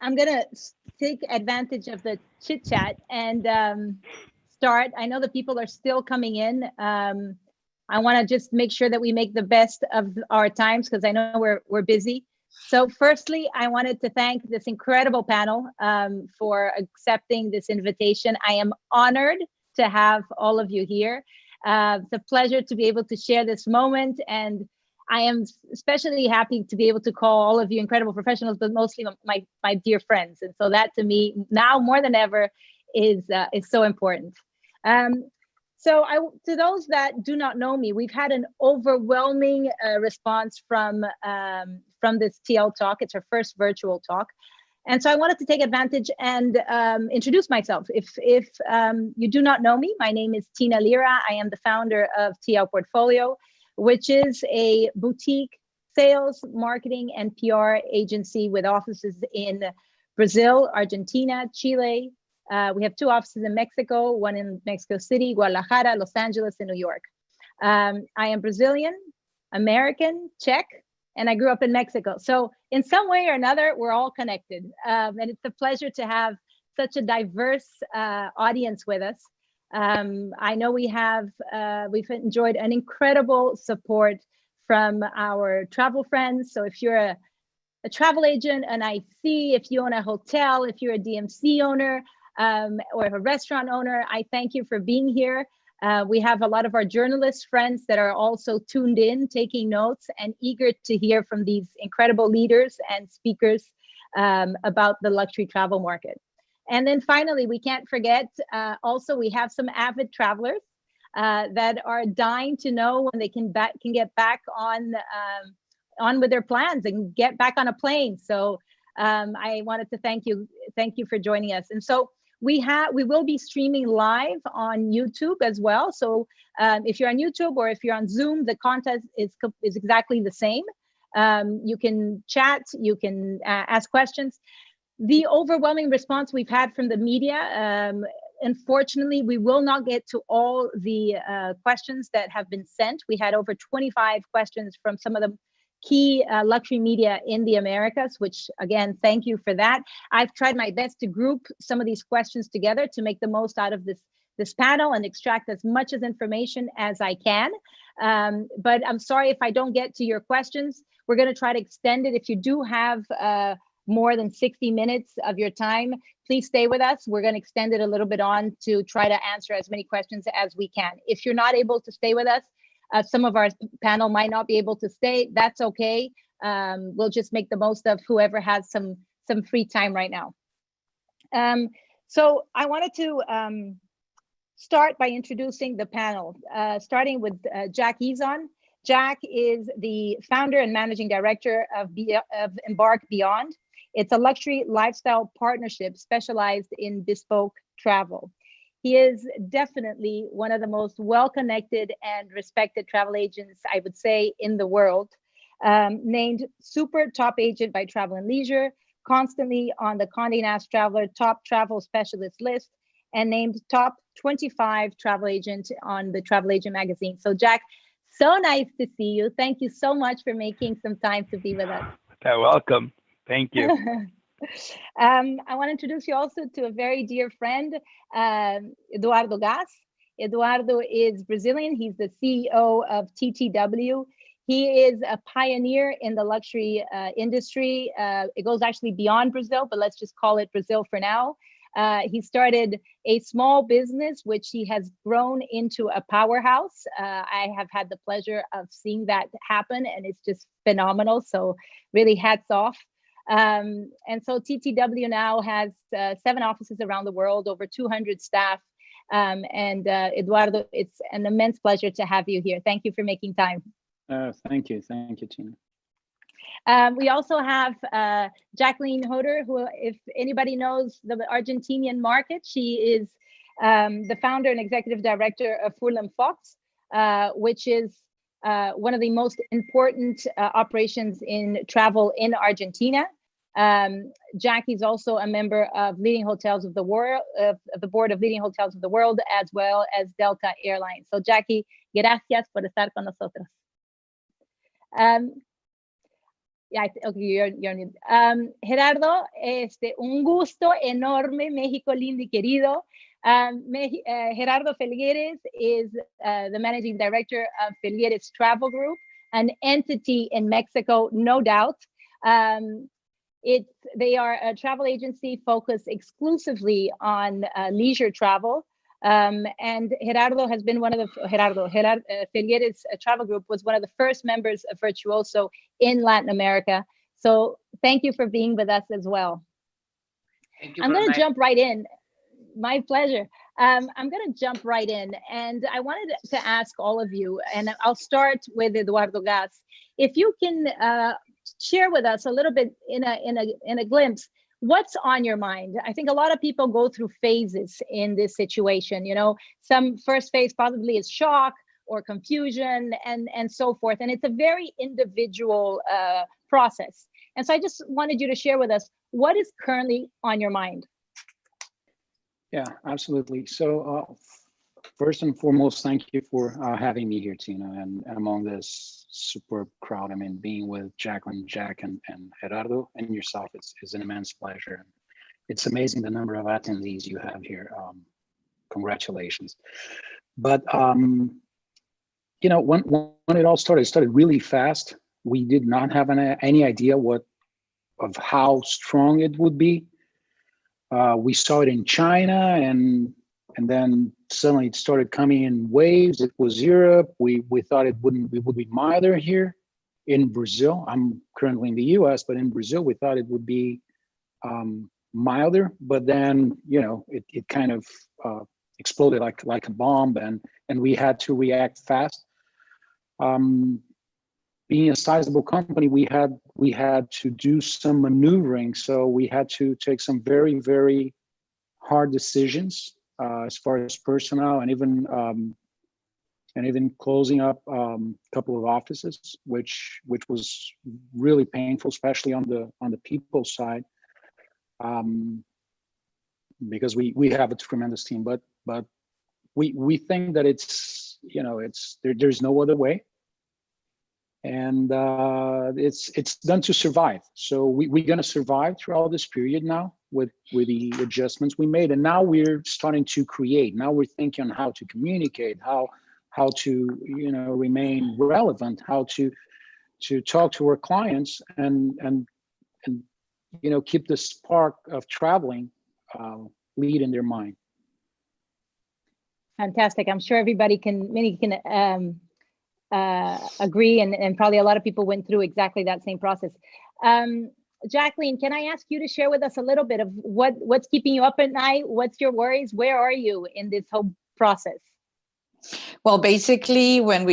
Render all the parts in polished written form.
I'm gonna take advantage of the chit chat and start. I know the people are still coming in. I want to just make sure that we make the best of our times because I know we're busy. So firstly, I wanted to thank this incredible panel for accepting this invitation. I am honored to have all of you here. It's a pleasure to be able to share this moment, and I am especially happy to be able to call all of you incredible professionals, but mostly my dear friends. And so that to me now more than ever is so important. So to those that do not know me, we've had an overwhelming response from this TL talk. It's our first virtual talk. And so I wanted to take advantage and introduce myself. If you do not know me, my name is Tina Lira. I am the founder of TL Portfolio, which is a boutique sales, marketing, and PR agency with offices in Brazil, Argentina, Chile. We have 2 offices in Mexico, one in Mexico City, Guadalajara, Los Angeles, and New York. I am Brazilian, American, Czech, and I grew up in Mexico. So in some way or another, we're all connected. And it's a pleasure to have such a diverse audience with us. I know we've enjoyed an incredible support from our travel friends. So if you're a travel agent, an IC, if you own a hotel, if you're a DMC owner, or a restaurant owner, I thank you for being here. We have a lot of our journalist friends that are also tuned in, taking notes and eager to hear from these incredible leaders and speakers about the luxury travel market. And then finally, we can't forget, also we have some avid travelers that are dying to know when they can get back on with their plans and get back on a plane. So I wanted to thank you for joining us. And so we will be streaming live on YouTube as well. So if you're on YouTube or if you're on Zoom, the content is exactly the same. You can chat, you can ask questions. The overwhelming response we've had from the media, unfortunately, we will not get to all the questions that have been sent. We had over 25 questions from some of the key luxury media in the Americas, which again, thank you for that. I've tried my best to group some of these questions together to make the most out of this panel and extract as much as information as I can. But I'm sorry if I don't get to your questions. We're going to try to extend it. If you do have more than 60 minutes of your time, please stay with us. We're going to extend it a little bit on to try to answer as many questions as we can. If you're not able to stay with us, some of our panel might not be able to stay. That's okay. We'll just make the most of whoever has some free time right now. So I wanted to start by introducing the panel, starting with Jacqueline. Jack is the founder and managing director of Embark Beyond. It's a luxury lifestyle partnership specialized in bespoke travel. He is definitely one of the most well-connected and respected travel agents, I would say, in the world. Named super top agent by Travel+Leisure, constantly on the Conde Nast Traveler top travel specialist list, and named top 25 travel agent on the Travel Agent magazine. So Jack, so nice to see you. Thank you so much for making some time to be with us. You're welcome. Thank you. I want to introduce you also to a very dear friend, Eduardo Gaz. Eduardo is Brazilian. He's the CEO of TTW. He is a pioneer in the luxury industry. It goes actually beyond Brazil, but let's just call it Brazil for now. He started a small business, which he has grown into a powerhouse. I have had the pleasure of seeing that happen, and it's just phenomenal. So really hats off. And so TTW now has 7 offices around the world, over 200 staff. And Eduardo, it's an immense pleasure to have you here. Thank you for making time. Thank you, Tina. We also have Jacqueline Hoter, who, if anybody knows the Argentinian market, she is the founder and executive director of Furlan Fox, which is one of the most important operations in travel in Argentina. Jackie's also a member of leading hotels of the world, of the board of leading hotels of the world, as well as Delta Airlines. So Jackie, gracias por estar con nosotros. Yeah, okay, you're new. Gerardo, un gusto enorme, México lindo y querido. Gerardo Felgueres is the managing director of Felgueres Travel Group, an entity in Mexico, no doubt. They are a travel agency focused exclusively on leisure travel. And Gerardo has been one of the, Felgueres Travel Group was one of the first members of Virtuoso in Latin America. So thank you for being with us as well. I'm going to jump right in. My pleasure. I'm going to jump right in, and I wanted to ask all of you, and I'll start with Eduardo Gaz. If you can share with us a little bit in a glimpse, what's on your mind? I think a lot of people go through phases in this situation. You know, some first phase probably is shock or confusion and so forth. And it's a very individual process. And so I just wanted you to share with us what is currently on your mind. Yeah, absolutely. So first and foremost, thank you for having me here, Tina, and among this superb crowd. I mean, being with Jacqueline, Jack, and Gerardo, and yourself, it's an immense pleasure. It's amazing the number of attendees you have here. Congratulations. But you know, when it all started, it started really fast. We did not have any idea of how strong it would be. We saw it in China, and then suddenly it started coming in waves. It was Europe. We thought it would be milder here in Brazil. I'm currently in the US, but in Brazil we thought it would be milder. But then, you know, it kind of exploded like a bomb, and we had to react fast. Being a sizable company, we had to do some maneuvering. So we had to take some very, very hard decisions as far as personnel, and even closing up a couple of offices, which was really painful, especially on the people side, because we have a tremendous team. But we think that it's, you know, there's no other way. And it's done to survive. So we're going to survive throughout this period now with the adjustments we made. And now we're starting to create. Now we're thinking on how to communicate, how to, you know, remain relevant, how to talk to our clients, and you know, keep the spark of traveling lead in their mind. Fantastic. I'm sure many can agree, and probably a lot of people went through exactly that same process. Jacqueline, can I ask you to share with us a little bit of what's keeping you up at night? What's your worries? Where are you in this whole process? Well, basically, when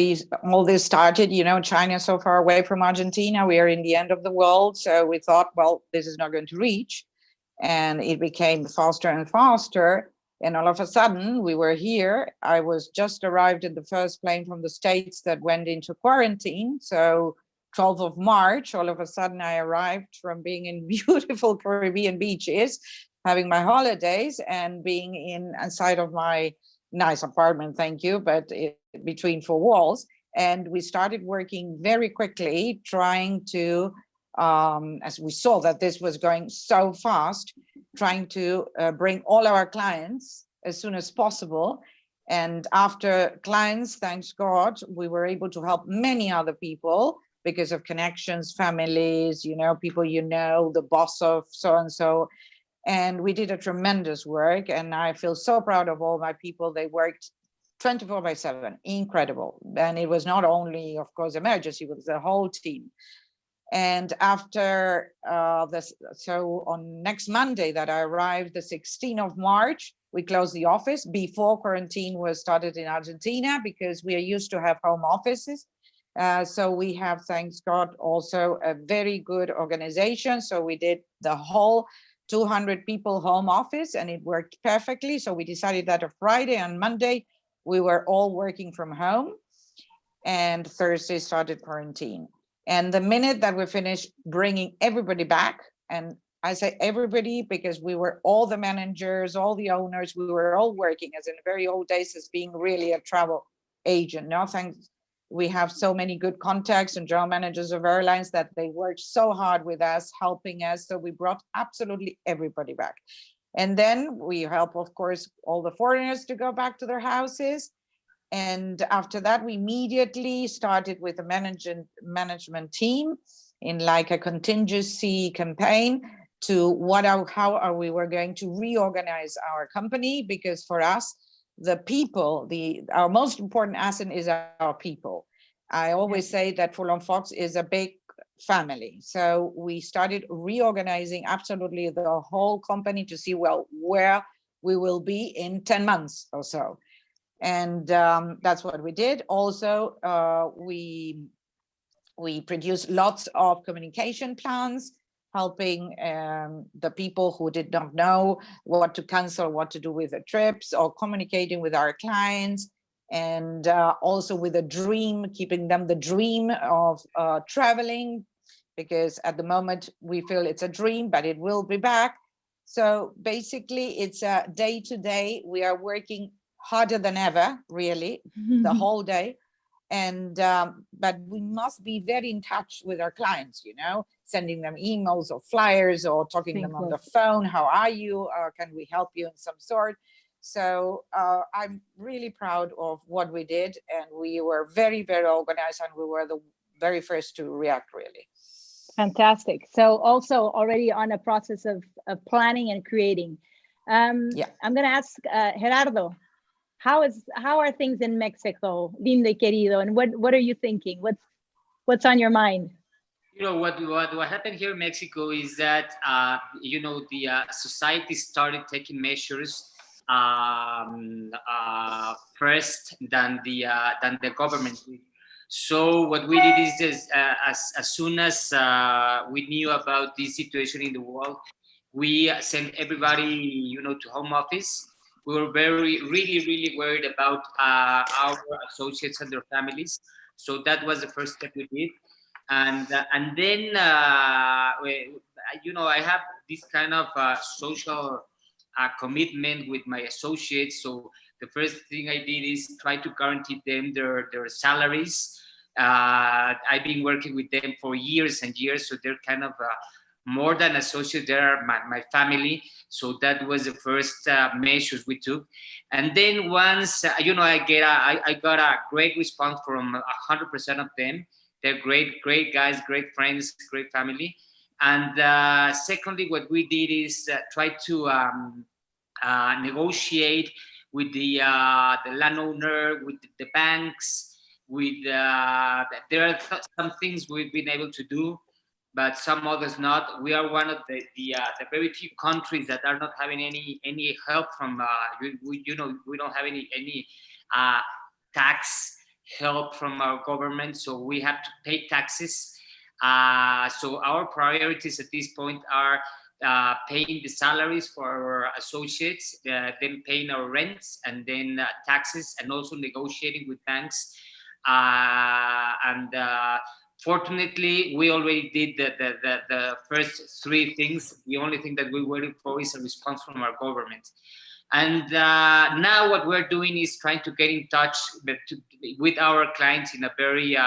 all this started, you know, China is so far away from Argentina. We are in the end of the world. So we thought, well, this is not going to reach. And it became faster and faster. And all of a sudden, we were here. I was just arrived in the first plane from the States that went into quarantine. So 12th of March, all of a sudden, I arrived from being in beautiful Caribbean beaches, having my holidays, and being inside of my nice apartment, thank you, but between four walls. And we started working very quickly, trying to, as we saw that this was going so fast, trying to bring all our clients as soon as possible. And after clients, thanks God, we were able to help many other people because of connections, families, you know, people, you know, the boss of so-and-so. And we did a tremendous work. And I feel so proud of all my people. They worked 24/7, incredible. And it was not only, of course, emergency, it was the whole team. And after this, so on next Monday that I arrived, the 16th of March, we closed the office before quarantine was started in Argentina, because we are used to have home offices. So we have, thanks God, also a very good organization. So we did the whole 200 people home office, and it worked perfectly. So we decided that on Friday and Monday, we were all working from home, and Thursday started quarantine. And the minute that we finished bringing everybody back, and I say everybody because we were all the managers, all the owners, we were all working as in the very old days as being really a travel agent. Now, thanks we have so many good contacts and general managers of airlines that they worked so hard with us, helping us. So we brought absolutely everybody back. And then we help, of course, all the foreigners to go back to their houses. And after that, we immediately started with a management team in like a contingency campaign to how are we were going to reorganize our company, because for us, the people, our most important asset is our people. I always say that Furlong Fox is a big family. So we started reorganizing absolutely the whole company to see, well, where we will be in 10 months or so. And that's what we did. Also, we produced lots of communication plans, helping the people who did not know what to cancel, what to do with the trips, or communicating with our clients, and also with a dream, keeping them the dream of traveling, because at the moment we feel it's a dream, but it will be back. So basically it's a day-to-day. We are working harder than ever, really, the whole day. And but we must be very in touch with our clients, you know, sending them emails or flyers or talking to them on the phone. How are you? Can we help you in some sort? So I'm really proud of what we did, and we were very, very organized, and we were the very first to react, really. Fantastic. So also already on a process of planning and creating. Yeah. I'm going to ask Gerardo, how are things in Mexico, lindo y querido, and what are you thinking? What's on your mind? You know, what happened here in Mexico is that you know, the society started taking measures first than the government did. So what we did is as soon as we knew about this situation in the world, we sent everybody, you know, to home office. We were really worried about our associates and their families. So that was the first step we did. And then, you know, I have this kind of social commitment with my associates. So the first thing I did is try to guarantee them their salaries. I've been working with them for years and years, so they're kind of more than associates. They're my family. So that was the first measures we took. And then once, you know, I got a great response from 100% of them. They're great guys, great friends, great family. And secondly, what we did is try to negotiate with the landowner, with the banks, with there are some things we've been able to do, but some others not. We are one of the very few countries that are not having any help from you know, we don't have any tax help from our government, so we have to pay taxes. So our priorities at this point are paying the salaries for our associates, then paying our rents, and then taxes, and also negotiating with banks. Fortunately, we already did the first three things. The only thing that we're waiting for is a response from our government. And now what we're doing is trying to get in touch with our clients in a very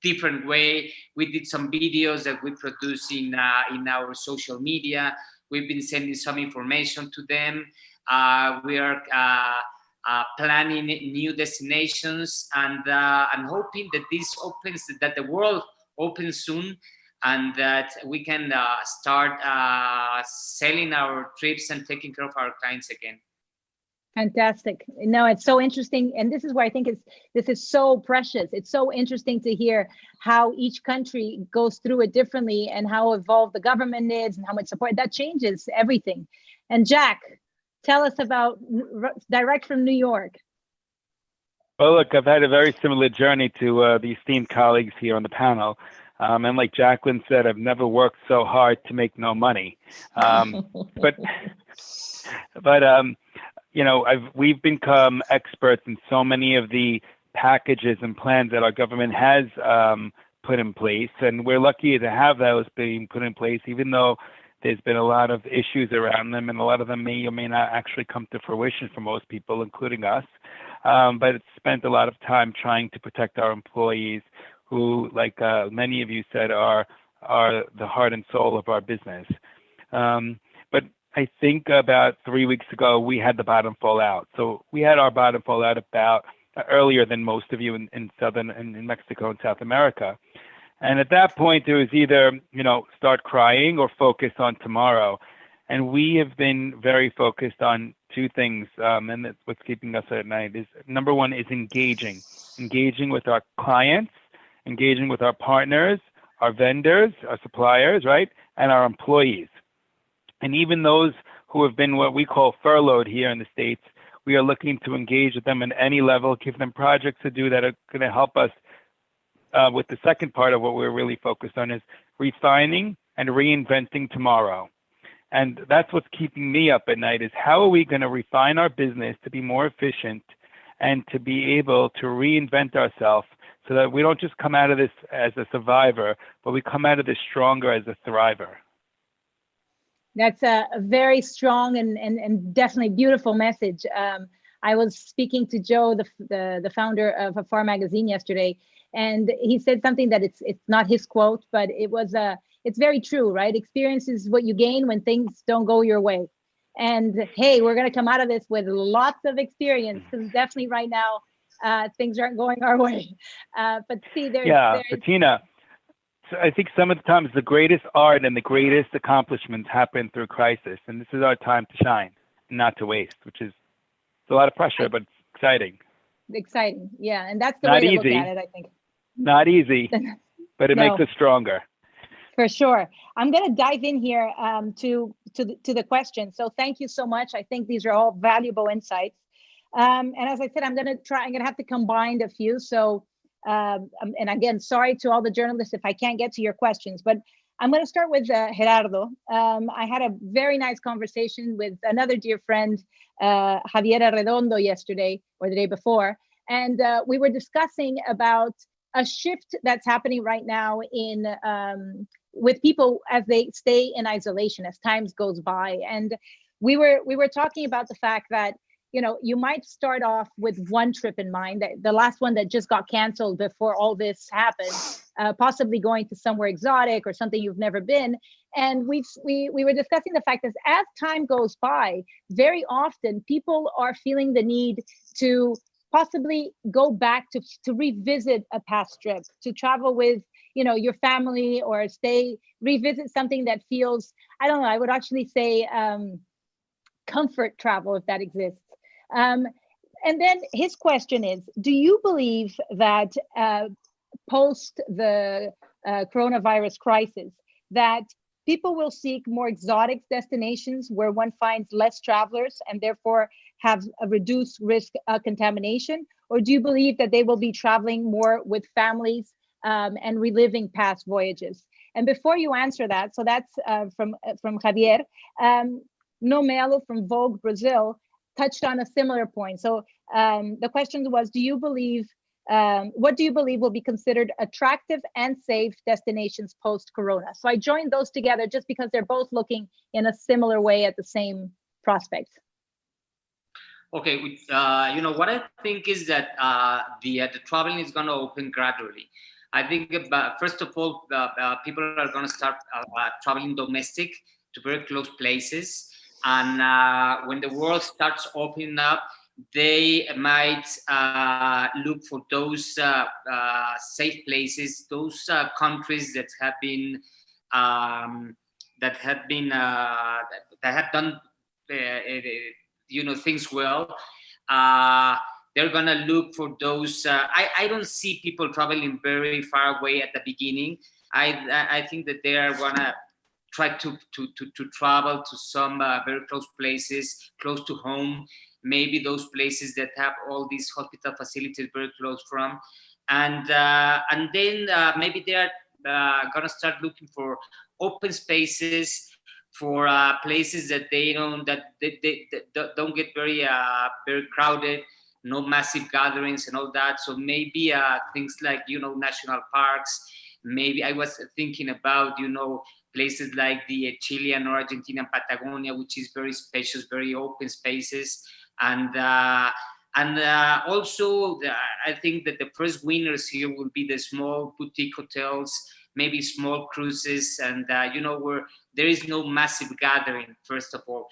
different way. We did some videos that we produce in our social media. We've been sending some information to them. We are planning new destinations, and hoping that this opens, that the world opens soon, and that we can start selling our trips and taking care of our clients again. Fantastic. No, it's so interesting. And this is where I think this is so precious. It's so interesting to hear how each country goes through it differently, and how evolved the government is, and how much support that changes everything. And Jack, tell us about direct from New York. Well, look, I've had a very similar journey to the esteemed colleagues here on the panel. And like Jacqueline said, I've never worked so hard to make no money. But you know, we've become experts in so many of the packages and plans that our government has put in place, and we're lucky to have those being put in place, even though there's been a lot of issues around them, and a lot of them may or may not actually come to fruition for most people, including us. but it's spent a lot of time trying to protect our employees, who, like many of you said, are the heart and soul of our business. But I think about 3 weeks ago, we had the bottom fall out. So we had our bottom fall out about earlier than most of you in Mexico and South America. And at that point, it was either, start crying or focus on tomorrow. And we have been very focused on two things, and that's what's keeping us at night. Is number one is engaging with our clients, engaging with our partners, our vendors, our suppliers, right, and our employees. And even those who have been what we call furloughed here in the States, we are looking to engage with them at any level, give them projects to do that are going to help us with the second part of what we're really focused on, is refining and reinventing tomorrow. And that's what's keeping me up at night, is how are we going to refine our business to be more efficient and to be able to reinvent ourselves so that we don't just come out of this as a survivor, but we come out of this stronger as a thriver. That's a very strong and definitely beautiful message. I was speaking to Joe, the founder of Afar Magazine, yesterday, and he said something that it's not his quote, but it's very true, right? Experience is what you gain when things don't go your way. And hey, we're going to come out of this with lots of experience, because definitely right now things aren't going our way. But see, but Tina, so I think some of the times the greatest art and the greatest accomplishments happen through crisis, and this is our time to shine, not to waste, which is a lot of pressure, but it's exciting. Exciting, yeah, and that's the way to look at it, I think. Not easy, but it makes us stronger. For sure. I'm going to dive in here to the question. So thank you so much. I think these are all valuable insights. And as I said, I'm going to have to combine a few. So, and again, sorry to all the journalists if I can't get to your questions, but I'm going to start with Gerardo. I had a very nice conversation with another dear friend, Javier Arredondo, yesterday or the day before. And we were discussing about a shift that's happening right now in with people as they stay in isolation as times goes by. And we were talking about the fact that, you might start off with one trip in mind, that the last one that just got canceled before all this happened, possibly going to somewhere exotic or something you've never been. And we were discussing the fact that as time goes by, very often people are feeling the need to possibly go back to revisit a past trip, to travel with, your family, or revisit something that feels, I don't know, I would actually say comfort travel, if that exists. And then his question is, do you believe that post the coronavirus crisis, that people will seek more exotic destinations where one finds less travelers and therefore have a reduced risk contamination? Or do you believe that they will be traveling more with families and reliving past voyages? And before you answer that, so that's from Javier, No Melo from Vogue Brazil touched on a similar point. So the question was, what do you believe will be considered attractive and safe destinations post-corona? So I joined those together just because they're both looking in a similar way at the same prospects. Okay, what I think is that the traveling is going to open gradually. I think first of all, people are going to start traveling domestic to very close places. And when the world starts opening up, they might look for those safe places, those countries that have done things well. They're gonna look for those. I don't see people traveling very far away at the beginning. I think that they are gonna try to travel to some very close places, close to home. Maybe those places that have all these hospital facilities very close from, and then maybe they are gonna start looking for open spaces, for places that they don't get very crowded, no massive gatherings and all that. So maybe things like national parks. Maybe I was thinking about places like the Chilean or Argentinian Patagonia, which is very spacious, very open spaces. And And also, I think that the first winners here will be the small boutique hotels, maybe small cruises, and where there is no massive gathering. First of all,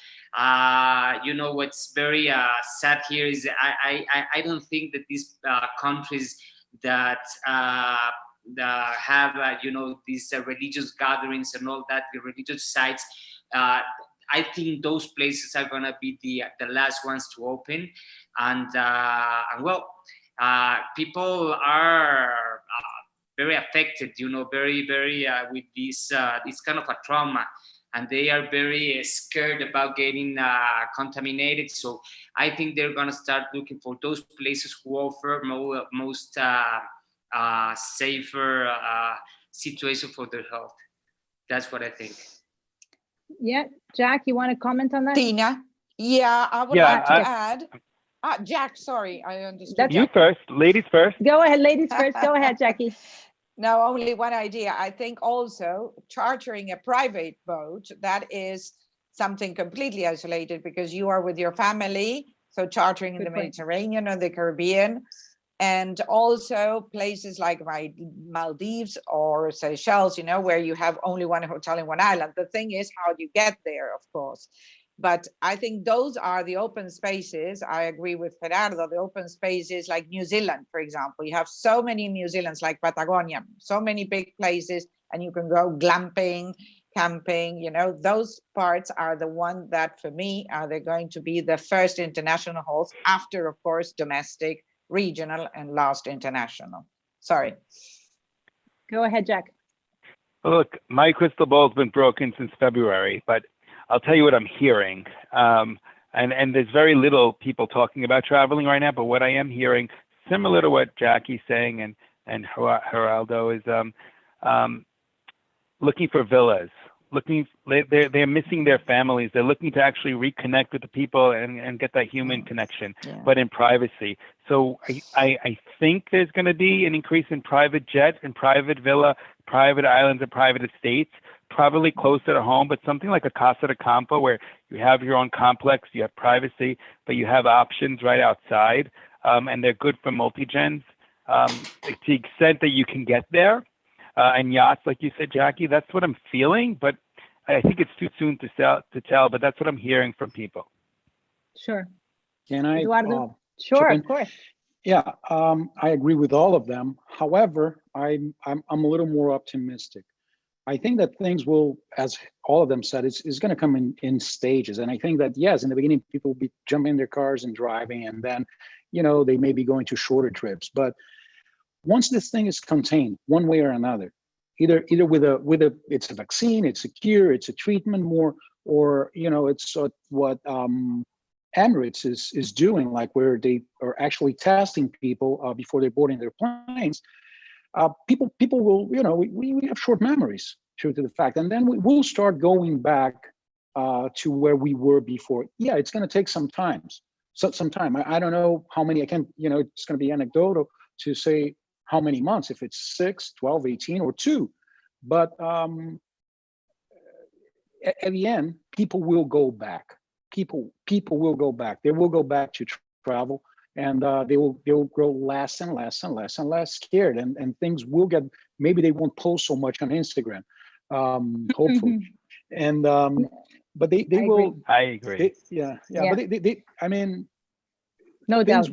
what's very sad here is I don't think that these countries that have these religious gatherings and all that, the religious sites. I think those places are gonna be the last ones to open, and people are very affected, very with this kind of a trauma, and they are very scared about getting contaminated. So I think they're gonna start looking for those places who offer most safer situation for their health. That's what I think. Yeah, Jack, you want to comment on that? Tina, yeah, I would like to add. Jack, sorry, I understood. You first, ladies first. Go ahead, ladies first. Go ahead, Jackie. No, only one idea. I think also chartering a private boat, that is something completely isolated because you are with your family. So chartering in the Mediterranean or the Caribbean, and also places like Maldives or Seychelles, where you have only one hotel in one island. The thing is how you get there, of course. But I think those are the open spaces. I agree with Gerardo, the open spaces like New Zealand, for example. You have so many New Zealands like Patagonia, so many big places, and you can go glamping, camping, those parts are the one that for me are they going to be the first international halls after, of course, domestic, regional, and last international. Sorry. Go ahead, Jack. Look, my crystal ball's been broken since February, but I'll tell you what I'm hearing. And there's very little people talking about traveling right now, but what I am hearing, similar to what Jackie's saying and Geraldo, is looking for villas. They're missing their families. They're looking to actually reconnect with the people and get that human connection, but in privacy. So I think there's going to be an increase in private jet and private villa, private islands and private estates, probably closer to home, but something like a Casa de Campo where you have your own complex, you have privacy, but you have options right outside, and they're good for multi-gens. To the extent that you can get there, and yachts, like you said, Jackie, that's what I'm feeling, but I think it's too soon to tell, but that's what I'm hearing from people. Sure. Can I? Eduardo? Sure, of course. Yeah, I agree with all of them. However, I'm a little more optimistic. I think that things will, as all of them said, it's going to come in stages. And I think that, yes, in the beginning, people will be jumping in their cars and driving, and then, they may be going to shorter trips. But once this thing is contained one way or another, either with it's a vaccine, it's a cure, it's a treatment more, or it's what Emirates is doing, like where they are actually testing people before they're boarding their planes. People will, we have short memories, true to the fact, and then we will start going back to where we were before. Yeah, it's going to take some time. I don't know how many. I can't, it's going to be anecdotal to say how many months, if it's 6, 12, 18, or 2. But at the end, people will go back. People will go back. They will go back to travel, and they'll grow less and less and less and less scared, and things will get. Maybe they won't post so much on Instagram, hopefully, and but they will. I agree. But they I mean, no doubt,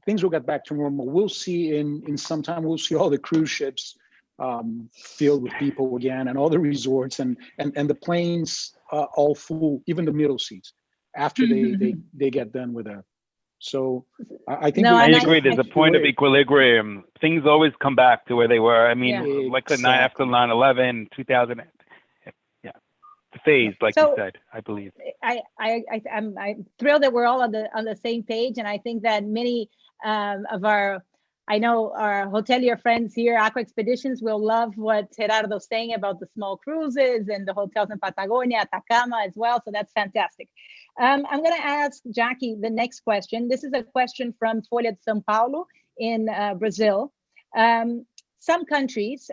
things will get back to normal. We'll see in some time. We'll see all the cruise ships filled with people again, and all the resorts and the planes all full, even the middle seats after they get done with that. So I think I agree. There's a point of equilibrium. Things always come back to where they were. I mean, like the night after 9/11, 2000. The phase, like you said, I believe. I'm thrilled that we're all on the same page, and I think that many of our hotelier friends here, Aqua Expeditions, will love what Gerardo's saying about the small cruises and the hotels in Patagonia, Atacama as well. So that's fantastic. I'm going to ask Jackie the next question. This is a question from Folha de São Paulo in Brazil. some countries,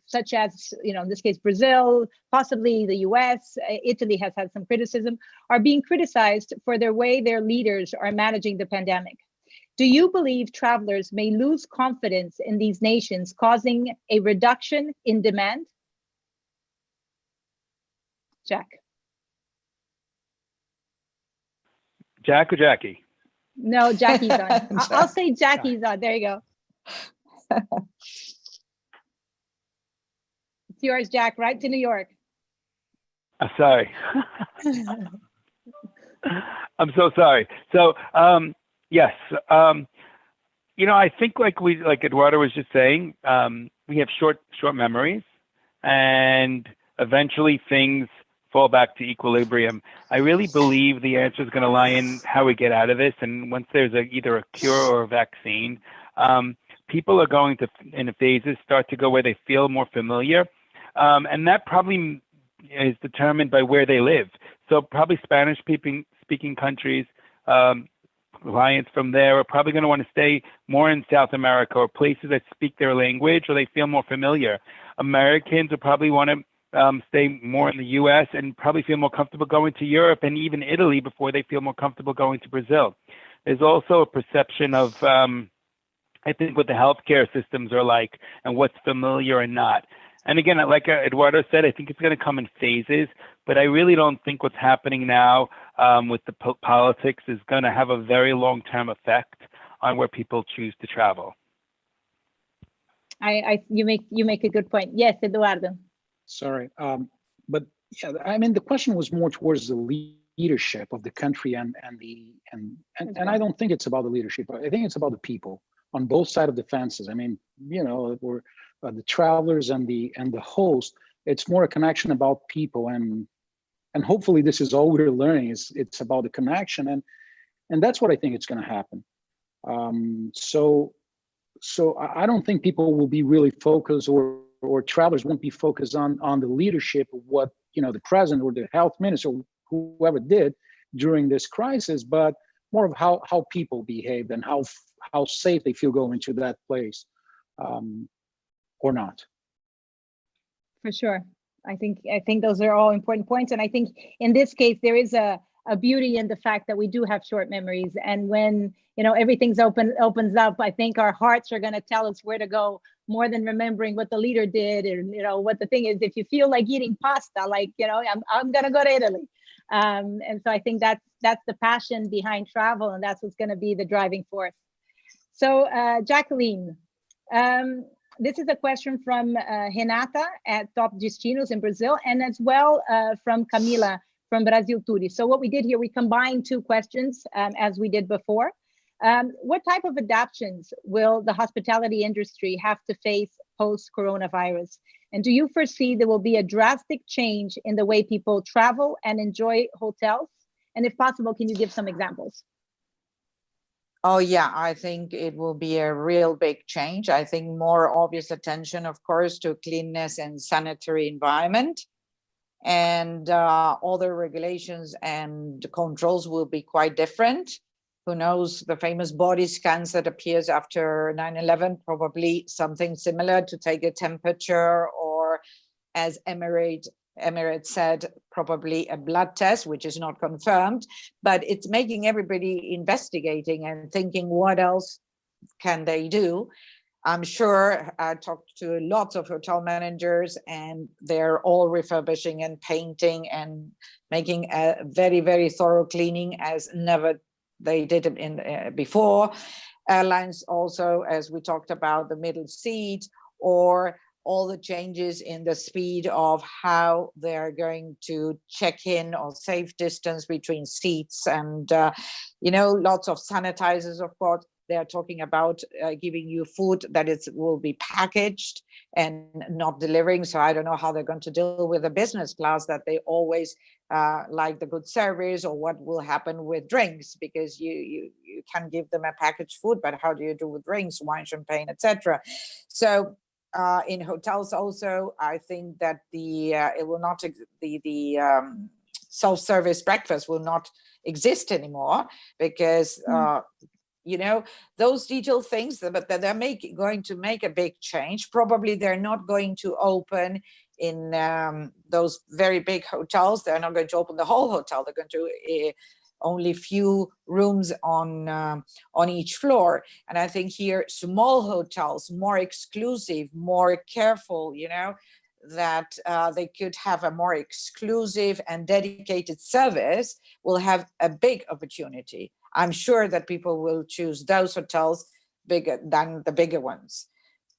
such as, in this case, Brazil, possibly the US, Italy has had some criticism, are being criticized for their way their leaders are managing the pandemic. Do you believe travelers may lose confidence in these nations, causing a reduction in demand? Jack. Jack or Jackie? No, Jackie's on. I'll say Jackie's on. There you go. It's yours, Jack. Right to New York. Sorry. I'm so sorry. So, yes, I think like Eduardo was just saying, we have short memories, and eventually things fall back to equilibrium. I really believe the answer is going to lie in how we get out of this. And once there's either a cure or a vaccine, people are going to, in phases, start to go where they feel more familiar. And that probably is determined by where they live. So probably Spanish-speaking countries, clients from there are probably going to want to stay more in South America or places that speak their language or they feel more familiar. Americans will probably want to stay more in the US and probably feel more comfortable going to Europe and even Italy before they feel more comfortable going to Brazil. There's also a perception of, I think, what the healthcare systems are like and what's familiar and not. And again, like Eduardo said, I think it's going to come in phases, but I really don't think what's happening now with the politics is going to have a very long-term effect on where people choose to travel. You make a good point. Yes, Eduardo. Sorry, but yeah, I mean, the question was more towards the leadership of the country and I don't think it's about the leadership. I think it's about the people on both sides of the fences. I mean, we're the travelers and the host. It's more a connection about people, and hopefully this is all we're learning. It's about the connection, and that's what I think it's going to happen. So I don't think people will be really focused, or travelers won't be focused on the leadership of what the president or the health minister or whoever did during this crisis, but more of how people behaved and how safe they feel going to that place, or not. For sure. I think those are all important points, and I think in this case there is a beauty in the fact that we do have short memories, and when everything's opens up, I think our hearts are going to tell us where to go more than remembering what the leader did, and what the thing is. If you feel like eating pasta, I'm going to go to Italy, and so I think that's the passion behind travel, and that's what's going to be the driving force. So Jacqueline, this is a question from Renata at Top Destinos in Brazil, and as well from Camila from Brasil Turi. So what we did here, we combined two questions as we did before. What type of adaptations will the hospitality industry have to face post-coronavirus? And do you foresee there will be a drastic change in the way people travel and enjoy hotels? And if possible, can you give some examples? Oh, yeah, I think it will be a real big change. I think more obvious attention, of course, to cleanliness and sanitary environment. And all the regulations and controls will be quite different. Who knows, the famous body scans that appears after 9/11, probably something similar to take a temperature, or as Emirates said, probably a blood test, which is not confirmed, but it's making everybody investigating and thinking what else can they do. I'm sure I talked to lots of hotel managers, and they're all refurbishing and painting and making a very, very thorough cleaning as never they did it before. Airlines also, as we talked about, the middle seat, or all the changes in the speed of how they're going to check in, or safe distance between seats, and lots of sanitizers. Of course, they're talking about giving you food that will be packaged and not delivering. So I don't know how they're going to deal with the business class, that they always like the good service, or what will happen with drinks, because you can give them a packaged food, but how do you do with drinks, wine, champagne, etc. So in hotels also, I think that the self-service breakfast will not exist anymore, because you know, those detailed things, but that they're going to make a big change. Probably they're not going to open in those very big hotels. They're not going to open the whole hotel. They're going to only few rooms on each floor. And I think here, small hotels, more exclusive, more careful, you know, that they could have a more exclusive and dedicated service, will have a big opportunity. I'm sure that people will choose those hotels bigger than the bigger ones.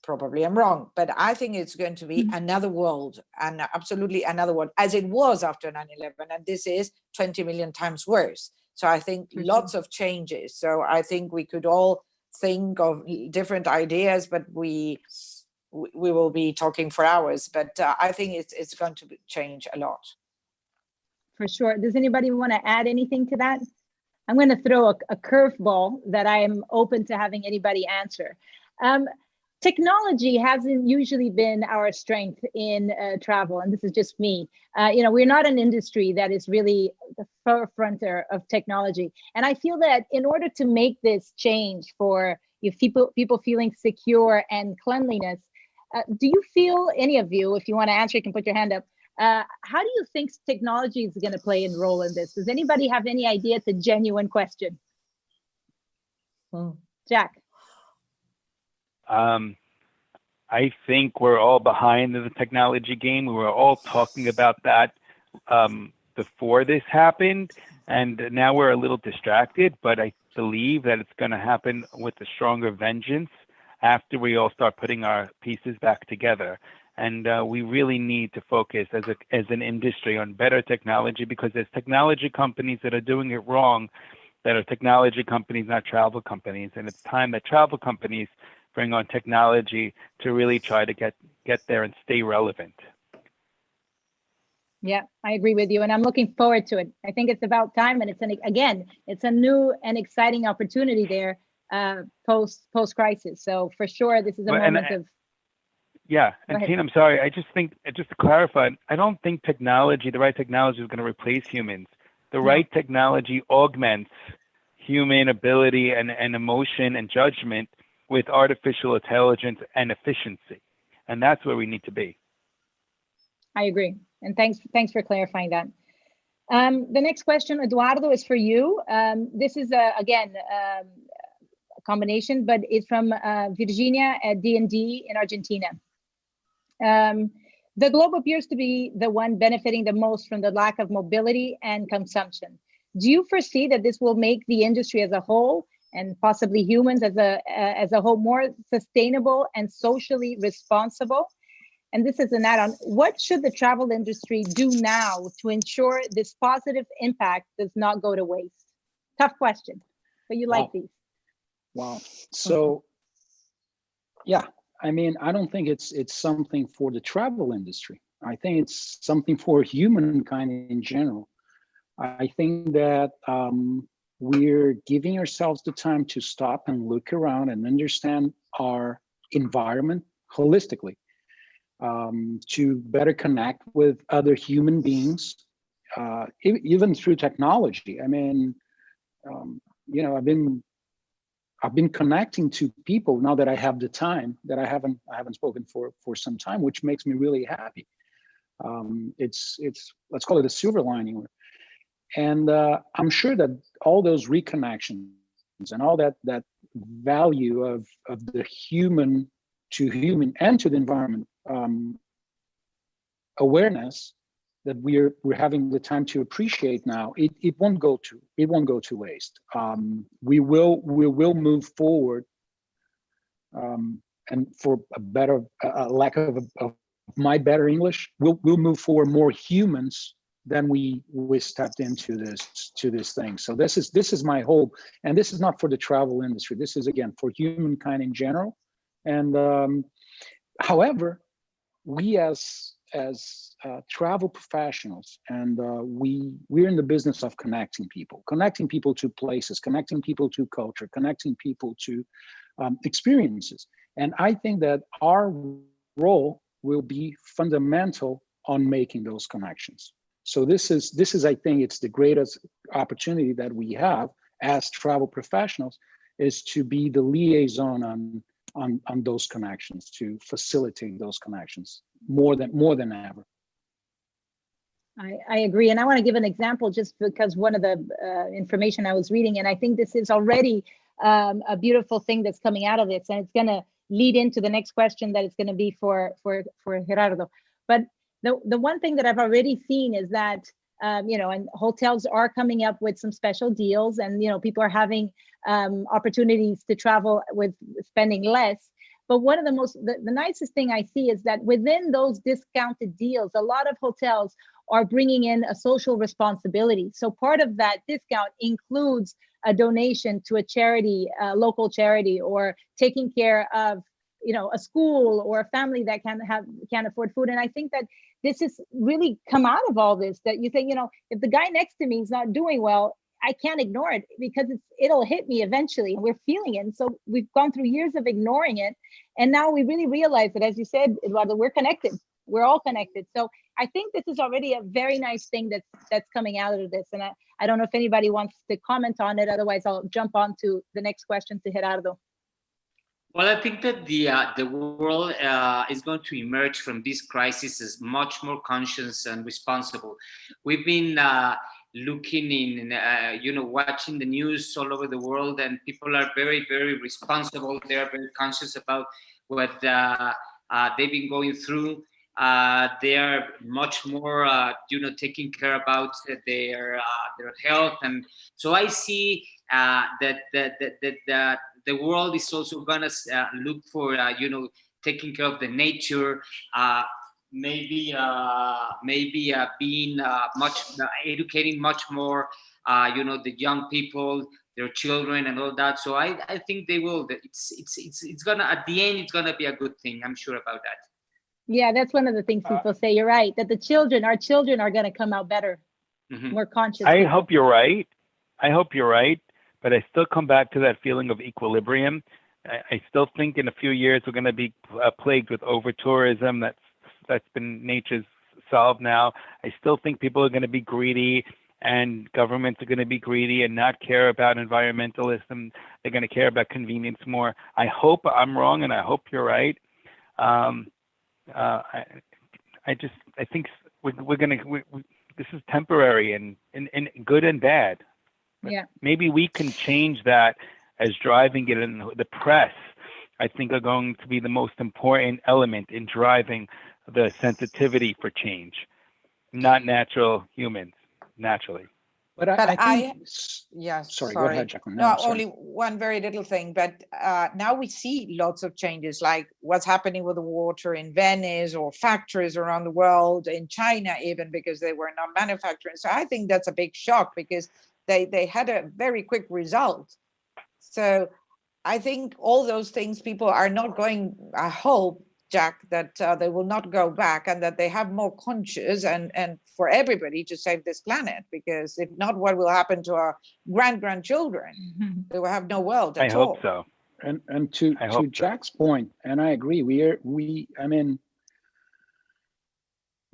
Probably I'm wrong, but I think it's going to be another world, and absolutely another world, as it was after 9/11, and this is 20 million times worse. So I think lots of changes. So I think we could all think of different ideas, but we will be talking for hours, but I think it's going to change a lot. For sure. Does anybody want to add anything to that? I'm going to throw a curveball that I am open to having anybody answer. Technology hasn't usually been our strength in travel, and this is just me. You know, we're not an industry that is really the forefronter of technology, and I feel that in order to make this change for people feeling secure and cleanliness, do you feel, any of you, if you want to answer, you can put your hand up. How do you think technology is going to play a role in this? Does anybody have any idea? It's a genuine question. Jack. I think we're all behind in the technology game. We were all talking about that before this happened, and now we're a little distracted, but I believe that it's going to happen with a stronger vengeance after we all start putting our pieces back together. And we really need to focus as an industry on better technology, because there's technology companies that are doing it wrong, that are technology companies, not travel companies. And it's time that travel companies bring on technology to really try to get there and stay relevant. Yeah, I agree with you, and I'm looking forward to it. I think it's about time, and it's a new and exciting opportunity there post crisis. So for sure, this is a moment of. Yeah, and Tina, I'm sorry. I just think, just to clarify, I don't think the right technology is going to replace humans. The right technology augments human ability and emotion and judgment with artificial intelligence and efficiency. And that's where we need to be. I agree. And thanks for clarifying that. The next question, Eduardo, is for you. This is, again, a combination, but it's from Virginia at D&D in Argentina. The globe appears to be the one benefiting the most from the lack of mobility and consumption. Do you foresee that this will make the industry as a whole, and possibly humans as a whole, more sustainable and socially responsible? And this is an add-on. What should the travel industry do now to ensure this positive impact does not go to waste? Tough question, but you like these. Wow. So, yeah, I mean, I don't think it's something for the travel industry. I think it's something for humankind in general. I think that we're giving ourselves the time to stop and look around and understand our environment holistically, to better connect with other human beings, even through technology. I mean, you know, I've been connecting to people now that I have the time that I haven't spoken for some time, which makes me really happy. It's let's call it a silver lining. And I'm sure that all those reconnections and all that value of the human to human and to the environment awareness that we're having the time to appreciate now, it won't go to waste. We will move forward, and for a lack of my better English, we'll move forward more humans than we stepped into this thing. So this is my hope, and this is not for the travel industry. This is, again, for humankind in general. And however, we as travel professionals, and we're in the business of connecting people to places, connecting people to culture, connecting people to experiences. And I think that our role will be fundamental on making those connections. So this is I think it's the greatest opportunity that we have as travel professionals, is to be the liaison on those connections, to facilitate those connections more than ever. I agree. And I want to give an example just because one of the information I was reading, and I think this is already a beautiful thing that's coming out of this, and it's going to lead into the next question that it's going to be for Gerardo. But the one thing that I've already seen is that, and hotels are coming up with some special deals, and, people are having opportunities to travel with spending less. But one of the nicest thing I see is that within those discounted deals, a lot of hotels are bringing in a social responsibility. So part of that discount includes a donation to a charity, a local charity, or taking care of, a school or a family that can't afford food. And I think that this has really come out of all this, that you think, if the guy next to me is not doing well, I can't ignore it because it'll hit me eventually, and we're feeling it. And so we've gone through years of ignoring it. And now we really realize that, as you said, Eduardo, we're connected. We're all connected. So I think this is already a very nice thing that's coming out of this. And I don't know if anybody wants to comment on it. Otherwise, I'll jump on to the next question to Gerardo. Well, I think that the world is going to emerge from this crisis as much more conscious and responsible. We've been looking in, watching the news all over the world, and people are very, very responsible. They are very conscious about what they've been going through. They are much more, taking care about their health, and so I see that the world is also gonna look for, taking care of the nature. Maybe being educating much more, the young people, their children, and all that. So I think they will. It's gonna, at the end, it's gonna be a good thing. I'm sure about that. Yeah, that's one of the things people say. You're right, that our children are going to come out better, more conscious. I hope you're right. But I still come back to that feeling of equilibrium. I still think in a few years we're going to be plagued with over-tourism. That's been nature's solved now. I still think people are going to be greedy, and governments are going to be greedy and not care about environmentalism. They're going to care about convenience more. I hope I'm wrong, and I hope you're right. I think this is temporary and good and bad. But yeah. Maybe we can change that as driving it, in the press, I think, are going to be the most important element in driving the sensitivity for change, not natural humans, naturally. But I think, sorry, go ahead, Jacqueline. No, only one very little thing, but now we see lots of changes, like what's happening with the water in Venice, or factories around the world, in China even, because they were not manufacturing. So I think that's a big shock, because they had a very quick result. So I think all those things, people are not going, I hope, Jack, that they will not go back, and that they have more conscious and for everybody to save this planet, because if not, what will happen to our grandchildren? They will have no world at all. I hope so. And to Jack's point, and I agree, we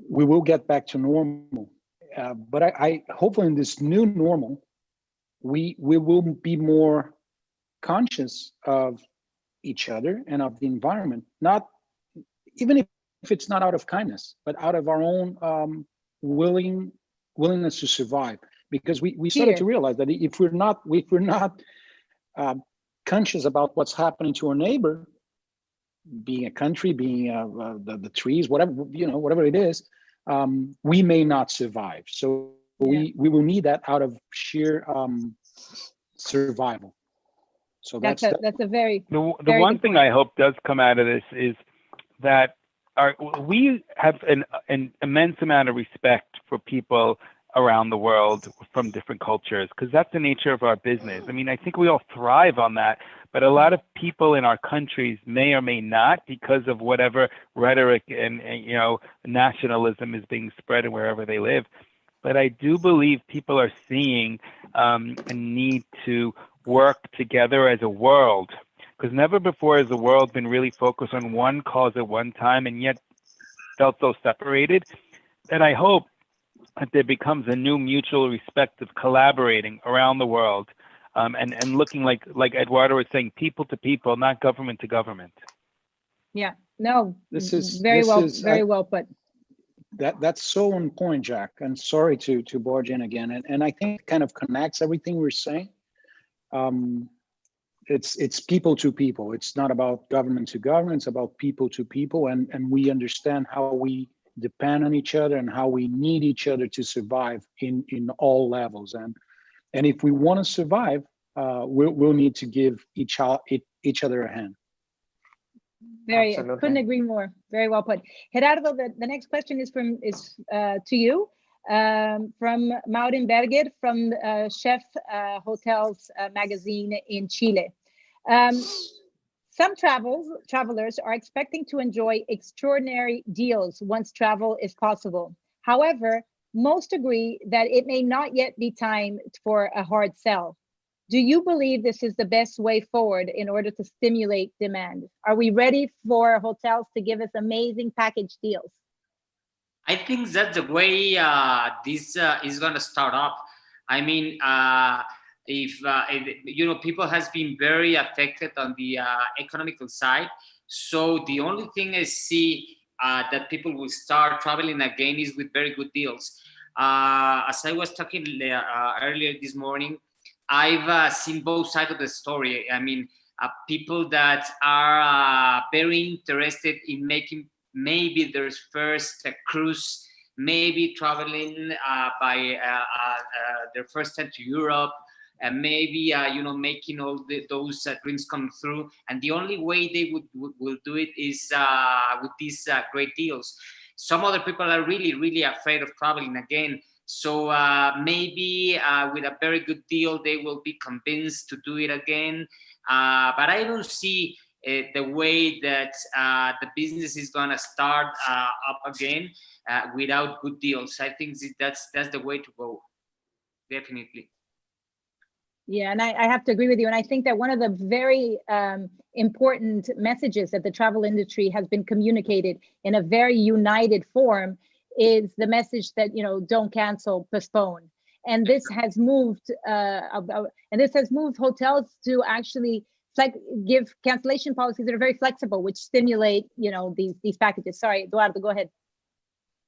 will get back to normal, but I hopefully in this new normal, we will be more conscious of each other and of the environment, not even if it's not out of kindness, but out of our own willingness to survive. Because we started to realize that if we're not conscious about what's happening to our neighbor, being a country, being the trees, whatever it is, we may not survive. So we will need that out of sheer survival. So that's a very the one thing I hope does come out of this is that we have an immense amount of respect for people around the world from different cultures, because that's the nature of our business. I mean, I think we all thrive on that, but a lot of people in our countries may or may not, because of whatever rhetoric and nationalism is being spread wherever they live. But I do believe people are seeing a need to work together as a world, because never before has the world been really focused on one cause at one time, and yet felt so separated. And I hope that there becomes a new mutual respect of collaborating around the world and looking like Eduardo was saying, people to people, not government to government. Yeah, no, very well put. That's so on point, Jack. And sorry to barge in again. And I think it kind of connects everything we're saying. It's people to people. It's not about government to government. It's about people to people. And we understand how we depend on each other and how we need each other to survive in all levels. And if we want to survive, we'll need to give each other a hand. Couldn't agree more. Very well put. Gerardo, the next question is to you, from Maureen Berger from Chef Hotels magazine in Chile. Some travelers are expecting to enjoy extraordinary deals once travel is possible. However, most agree that it may not yet be time for a hard sell. Do you believe this is the best way forward in order to stimulate demand? Are we ready for hotels to give us amazing package deals? I think that's the way this is going to start up. I mean, if people has been very affected on the economical side. So the only thing I see that people will start traveling again is with very good deals. As I was talking earlier this morning, I've seen both sides of the story. I mean, people that are very interested in making maybe their first cruise, maybe traveling by their first time to Europe, and maybe making all those dreams come through. And the only way they will do it is with these great deals. Some other people are really, really afraid of traveling again. So maybe with a very good deal, they will be convinced to do it again. But I don't see the way that the business is going to start up again without good deals. I think that's the way to go, definitely. Yeah, and I have to agree with you. And I think that one of the very important messages that the travel industry has been communicated in a very united form is the message that, don't cancel, postpone. And this has moved hotels to actually give cancellation policies that are very flexible, which stimulate, these packages. Sorry, Eduardo, go ahead.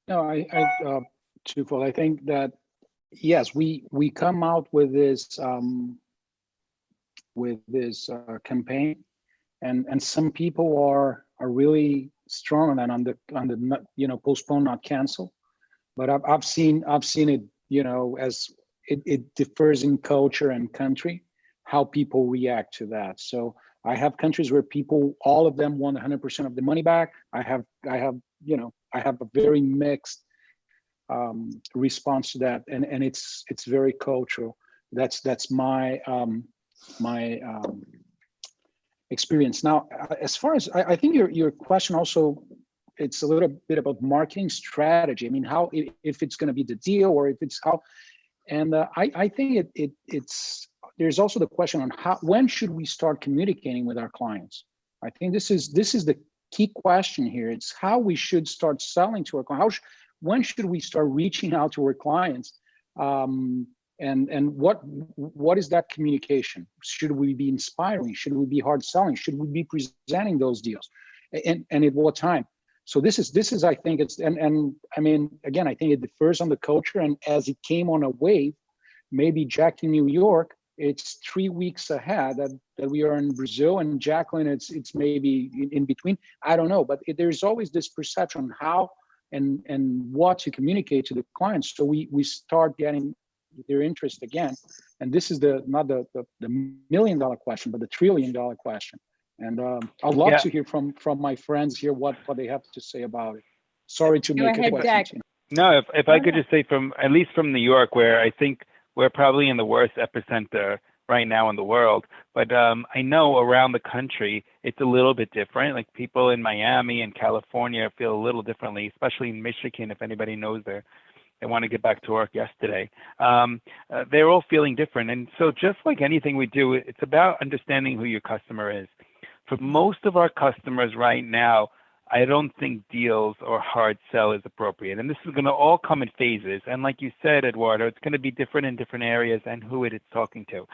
No, I twofold. I think that yes, we come out with this campaign, and some people are really strong on that, on the postpone, not cancel. But I've seen it, as it differs in culture and country, how people react to that. So I have countries where people, all of them want 100% of the money back. I have a very mixed response to that, and it's very cultural. That's my experience. Now, as far as I think your question also, it's a little bit about marketing strategy. I mean, how, if it's going to be the deal, or if it's how, and I think it's there's also the question on when should we start communicating with our clients. I think this is the key question here. It's how we should start selling to our clients. When should we start reaching out to our clients? And what is that communication? Should we be inspiring? Should we be hard selling? Should we be presenting those deals? And at what time? So this is I think it's and I mean, again, I think it differs on the culture, and as it came on a wave, maybe Jack in New York, it's 3 weeks ahead that we are in Brazil, and Jacqueline, it's maybe in between. I don't know, but there's always this perception on how and what to communicate to the clients, so we start getting their interest again. And this is not the $1 million question, but the $1 trillion question. And I'd love to hear from my friends here what they have to say about it. Sorry to make a question. No, if I could just say, at least from New York, where I think we're probably in the worst epicenter right now in the world, but I know around the country it's a little bit different. Like people in Miami and California feel a little differently, especially in Michigan. If anybody knows there, they want to get back to work yesterday. They're all feeling different, and so just like anything we do, it's about understanding who your customer is. For most of our customers right now, I don't think deals or hard sell is appropriate. And this is going to all come in phases. And like you said, Eduardo, it's going to be different in different areas and who it is talking to.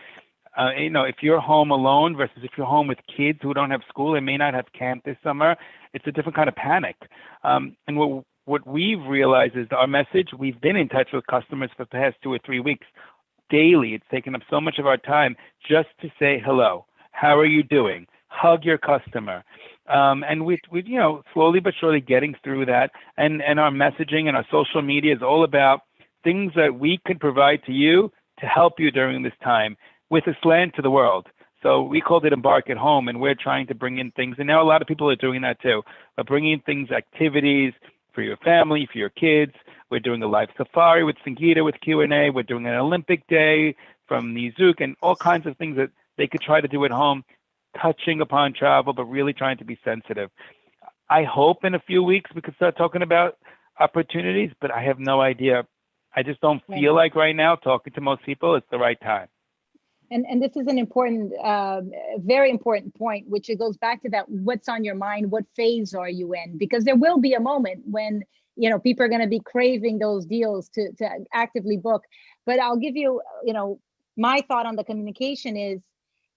If you're home alone versus if you're home with kids who don't have school and may not have camp this summer, it's a different kind of panic. And what we've realized is our message, we've been in touch with customers for the past 2 or 3 weeks daily. It's taken up so much of our time just to say hello. How are you doing? Hug your customer. And we slowly but surely getting through that. And our messaging and our social media is all about things that we can provide to you to help you during this time with a slant to the world. So we called it Embark at Home, and we're trying to bring in things. And now a lot of people are doing that too, but bringing in things, activities for your family, for your kids. We're doing a live safari with Singita with Q&A. We're doing an Olympic day from Nizuc and all kinds of things that they could try to do at home, touching upon travel, but really trying to be sensitive. I hope in a few weeks we could start talking about opportunities, but I have no idea. I just don't feel like right now, talking to most people, it's the right time. And this is an important, very important point, which it goes back to that, what's on your mind, what phase are you in? Because there will be a moment when, people are going to be craving those deals to actively book. But I'll give you, my thought on the communication is,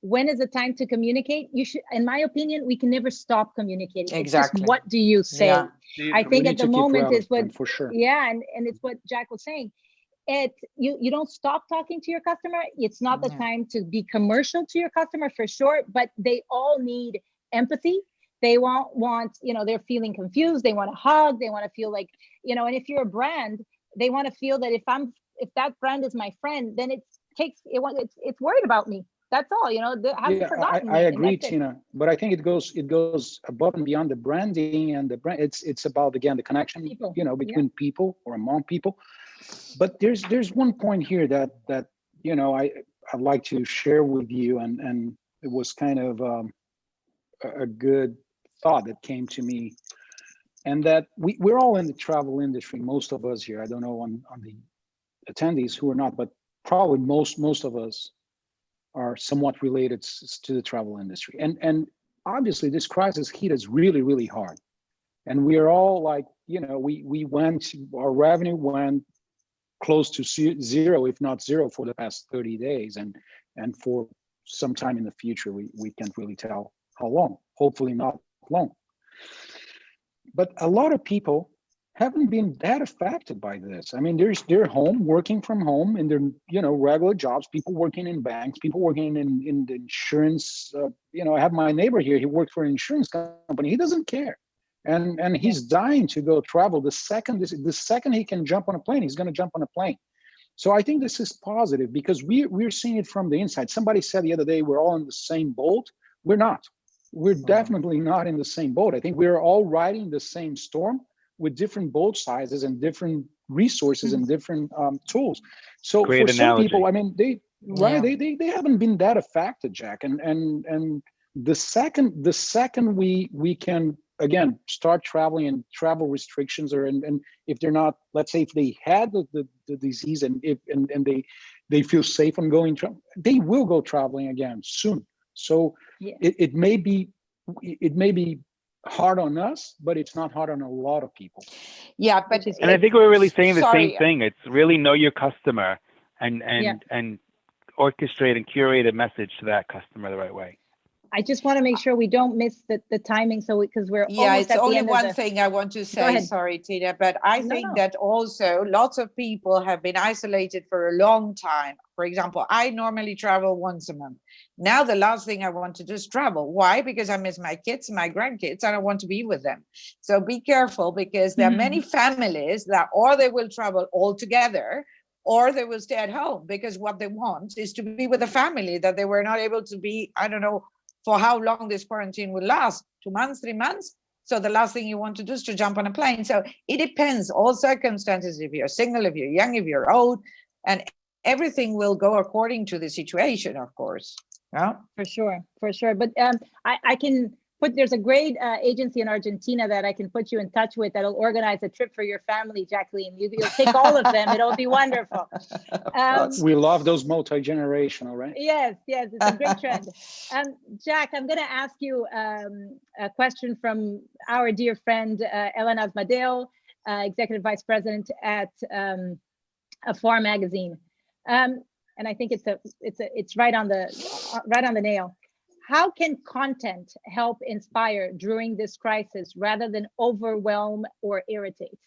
when is the time to communicate? You should, in my opinion, we can never stop communicating. Exactly. It's just, what do you say? Yeah. I think at the moment is what, for sure. Yeah, and it's what Jack was saying. You don't stop talking to your customer. It's not the time to be commercial to your customer, for sure, but they all need empathy. They want they're feeling confused. They want to hug. They want to feel like, and if you're a brand, they want to feel that if that brand is my friend, then it's worried about me. That's all, haven't forgotten me. I agree, Tina, but I think it goes above and beyond the branding and the brand. It's about, again, the connection, between people or among people. But there's one point here that I'd like to share with you, and it was kind of a good thought that came to me, and that we're all in the travel industry, most of us here. I don't know on the attendees who are not, but probably most of us are somewhat related to the travel industry. And obviously this crisis hit us really, really hard. And we are all like, our revenue went close to zero, if not zero, for the past 30 days. And for some time in the future, we can't really tell how long, hopefully not long. But a lot of people haven't been that affected by this. I mean, they're home, working from home in their, regular jobs, people working in banks, people working in the insurance. I have my neighbor here, he works for an insurance company. He doesn't care. And he's dying to go travel. The second he can jump on a plane, he's going to jump on a plane. So I think this is positive, because we're seeing it from the inside. Somebody said the other day, we're all in the same boat. We're not. We're definitely not in the same boat. I think we're all riding the same storm with different boat sizes and different resources and different tools. So Great for analogy. some people, I mean, they haven't been that affected, Jack. And the second we can again start traveling, and travel restrictions and if they're not, let's say if they had the disease and they feel safe on going, they will go traveling again soon. So it may be hard on us, but it's not hard on a lot of people. Yeah, but and I think we're really saying the same thing. It's really know your customer and orchestrate and curate a message to that customer the right way. I just want to make sure we don't miss the timing, because we're almost it's at only the end one thing I want to say. Sorry, Tina, but I think that also lots of people have been isolated for a long time. For example, I normally travel once a month. Now the last thing I want to do is travel. Why? Because I miss my kids, my grandkids, and I want to be with them. So be careful, because there are many families that or they will travel all together, or they will stay at home, because what they want is to be with a family that they were not able to be, I don't know, for how long this quarantine will last, 2 months, 3 months. So the last thing you want to do is to jump on a plane. So it depends, all circumstances, if you're single, if you're young, if you're old, and everything will go according to the situation, of course. Yeah, for sure. But I can there's a great agency in Argentina that I can put you in touch with that'll organize a trip for your family, Jacqueline. You'll take all of them. It'll be wonderful. We love those multi-generational, right? Yes, it's a great trend. Jack, I'm going to ask you a question from our dear friend, Elena Asmadeo, Executive Vice President at Afar Magazine. and I think it's right on the nail. How can content help inspire during this crisis rather than overwhelm or irritate?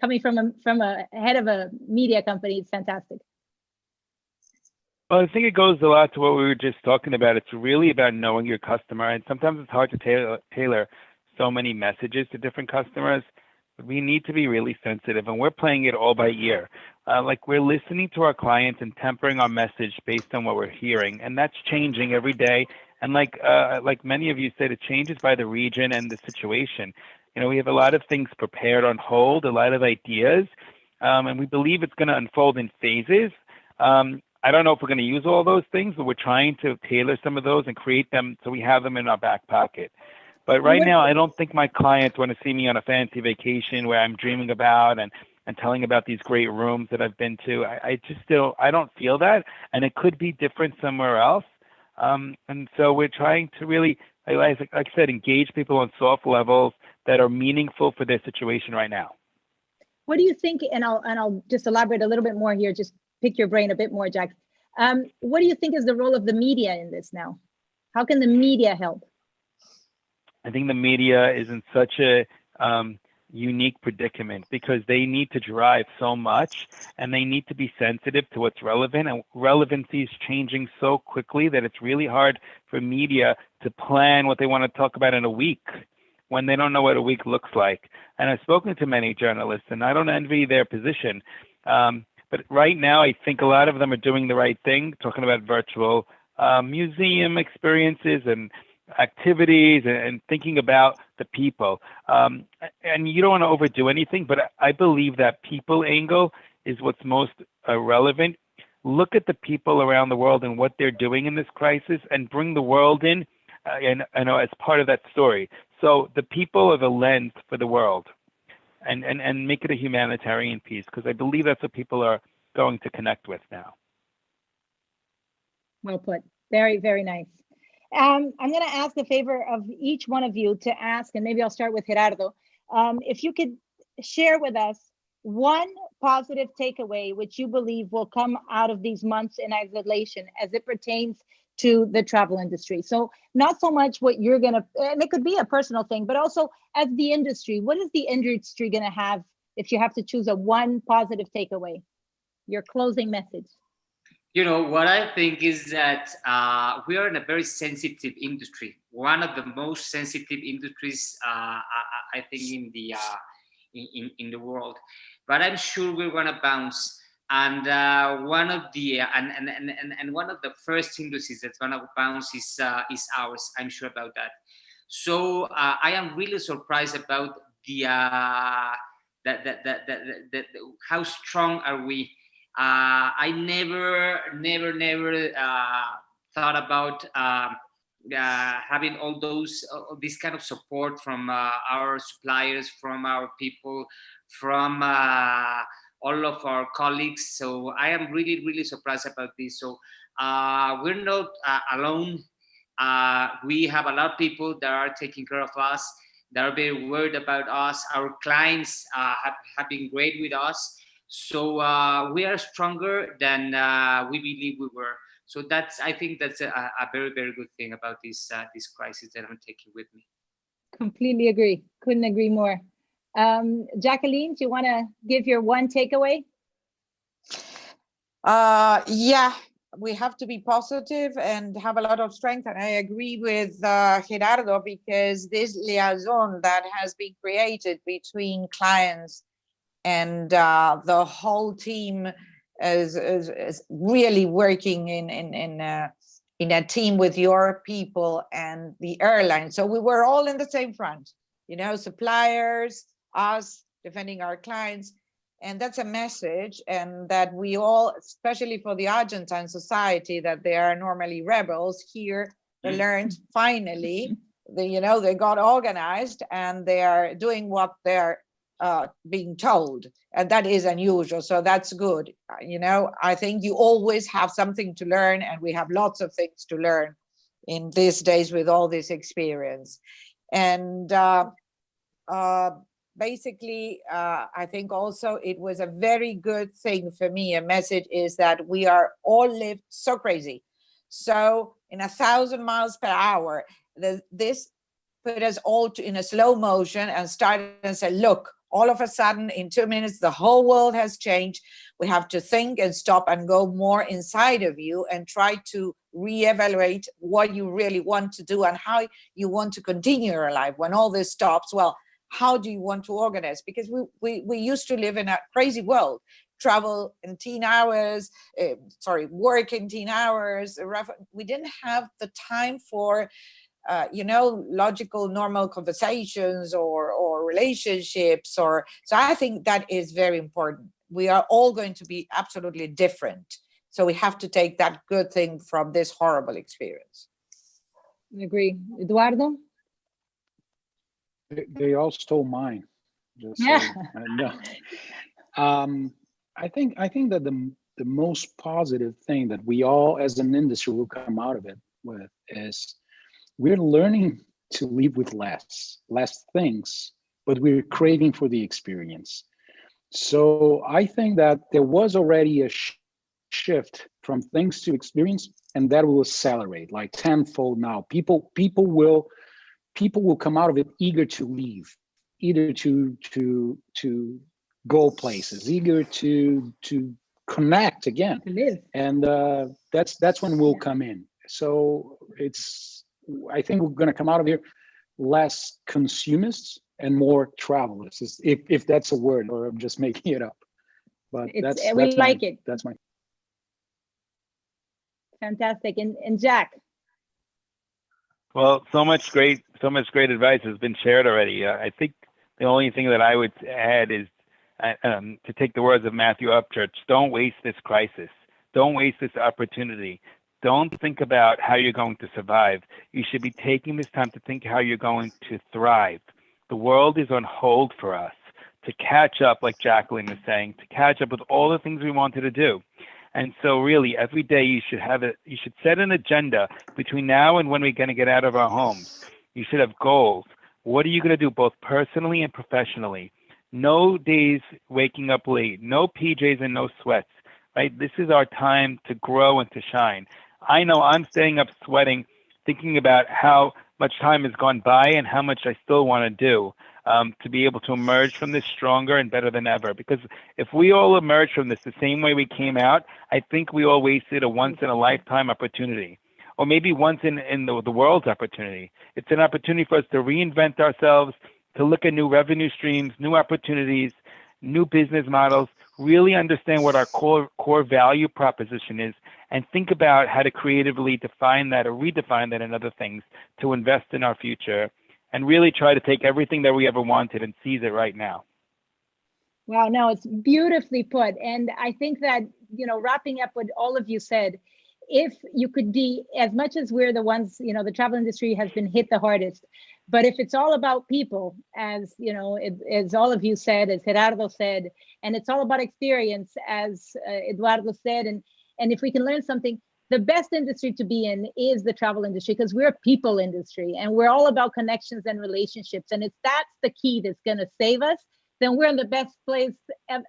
Coming from a head of a media company, it's fantastic. Well, I think it goes a lot to what we were just talking about. It's really about knowing your customer, and sometimes it's hard to tailor so many messages to different customers. But we need to be really sensitive, and we're playing it all by ear. Like, we're listening to our clients and tempering our message based on what we're hearing, and that's changing every day. And like many of you said, it changes by the region and the situation. You know, we have a lot of things prepared on hold, a lot of ideas, and we believe it's going to unfold in phases. I don't know if we're going to use all those things, but we're trying to tailor some of those and create them so we have them in our back pocket. But right now, I don't think my clients want to see me on a fancy vacation where I'm dreaming about and telling about these great rooms that I've been to. I don't feel that, and it could be different somewhere else. And so we're trying to really, like I said, engage people on soft levels that are meaningful for their situation right now. What do you think? And I'll just elaborate a little bit more here. Just pick your brain a bit more, Jack. What do you think is the role of the media in this now? How can the media help? I think the media is in such a unique predicament because they need to drive so much and they need to be sensitive to what's relevant, and relevancy is changing so quickly that it's really hard for media to plan what they want to talk about in a week when they don't know what a week looks like. And I've spoken to many journalists, and I don't envy their position. But right now, I think a lot of them are doing the right thing, talking about virtual museum experiences and activities and thinking about the people. And you don't want to overdo anything, but I believe that people angle is what's most relevant. Look at the people around the world and what they're doing in this crisis and bring the world in and as part of that story. So the people are the lens for the world, and make it a humanitarian piece, because I believe that's what people are going to connect with now. Well put. Very, very nice. I'm going to ask a favor of each one of you to ask, and maybe I'll start with Gerardo. If you could share with us one positive takeaway which you believe will come out of these months in isolation as it pertains to the travel industry. So not so much what you're going to, and it could be a personal thing, but also as the industry, what is the industry going to have if you have to choose a one positive takeaway? Your closing message. You know, what I think is that we are in a very sensitive industry. One of the most sensitive industries, I think, in the world. But I'm sure we're going to bounce. And one of the one of the first industries that's going to bounce is ours. I'm sure about that. So I am really surprised about how strong are we. I never thought about having all this kind of support from our suppliers, from our people, from all of our colleagues. So I am really surprised about this. So we're not alone. We have a lot of people that are taking care of us, that are very worried about us. Our clients have been great with us. So we are stronger than we believe we were. So I think that's a very, very good thing about this crisis that I'm taking with me. Completely agree. Couldn't agree more. Jacqueline, do you want to give your one takeaway? Yeah, we have to be positive and have a lot of strength. And I agree with Gerardo, because this liaison that has been created between clients and the whole team is really working in a team with your people and the airline. So we were all in the same front, you know, suppliers, us defending our clients. And that's a message, and that we all, especially for the Argentine society, that they are normally rebels, here they learned finally, they got organized and they are doing what they're being told, and that is unusual. So that's good. I think you always have something to learn, and we have lots of things to learn in these days with all this experience. And basically, I think also it was a very good thing for me. A message is that we are all lived so crazy. So in 1,000 miles per hour, this put us all in a slow motion and started and said, look, all of a sudden in 2 minutes, the whole world has changed. We have to think and stop and go more inside of you and try to reevaluate what you really want to do and how you want to continue your life when all this stops. Well, how do you want to organize? Because we used to live in a crazy world. Travel in 10 hours, work in 10 hours. We didn't have the time for logical, normal conversations or relationships. So I think that is very important. We are all going to be absolutely different. So we have to take that good thing from this horrible experience. I agree. Eduardo? They all stole mine. Yeah. No. I think that the most positive thing that we all as an industry will come out of it with is we're learning to live with less things, but we're craving for the experience. So I think that there was already a shift from things to experience, and that will accelerate like tenfold now. People will come out of it eager to leave, eager to go places, eager to connect again, To live. and that's when we'll come in. So I think we're going to come out of here less consumists and more travelers, if that's a word, or I'm just making it up. But that's like it. That's my Fantastic. And Jack? Well, so much great advice has been shared already. I think the only thing that I would add is to take the words of Matthew Upchurch: don't waste this crisis. Don't waste this opportunity. Don't think about how you're going to survive. You should be taking this time to think how you're going to thrive. The world is on hold for us to catch up, like Jacqueline was saying, to catch up with all the things we wanted to do. And so really every day you should set an agenda between now and when we're going to get out of our homes. You should have goals. What are you going to do both personally and professionally? No days waking up late, no PJs and no sweats, right? This is our time to grow and to shine. I know I'm staying up sweating, thinking about how much time has gone by and how much I still want to do to be able to emerge from this stronger and better than ever. Because if we all emerge from this the same way we came out, I think we all wasted a once-in-a-lifetime opportunity, or maybe once in the world's opportunity. It's an opportunity for us to reinvent ourselves, to look at new revenue streams, new opportunities, new business models, really understand what our core value proposition is, and think about how to creatively define that or redefine that in other things to invest in our future, and really try to take everything that we ever wanted and seize it right now. Wow, no, it's beautifully put. And I think that, wrapping up what all of you said, if you could be, as much as we're the ones, the travel industry has been hit the hardest, but if it's all about people, as as all of you said, as Gerardo said, and it's all about experience, as Eduardo said, and if we can learn something, the best industry to be in is the travel industry, because we're a people industry and we're all about connections and relationships. And if that's the key that's going to save us, then we're in the best place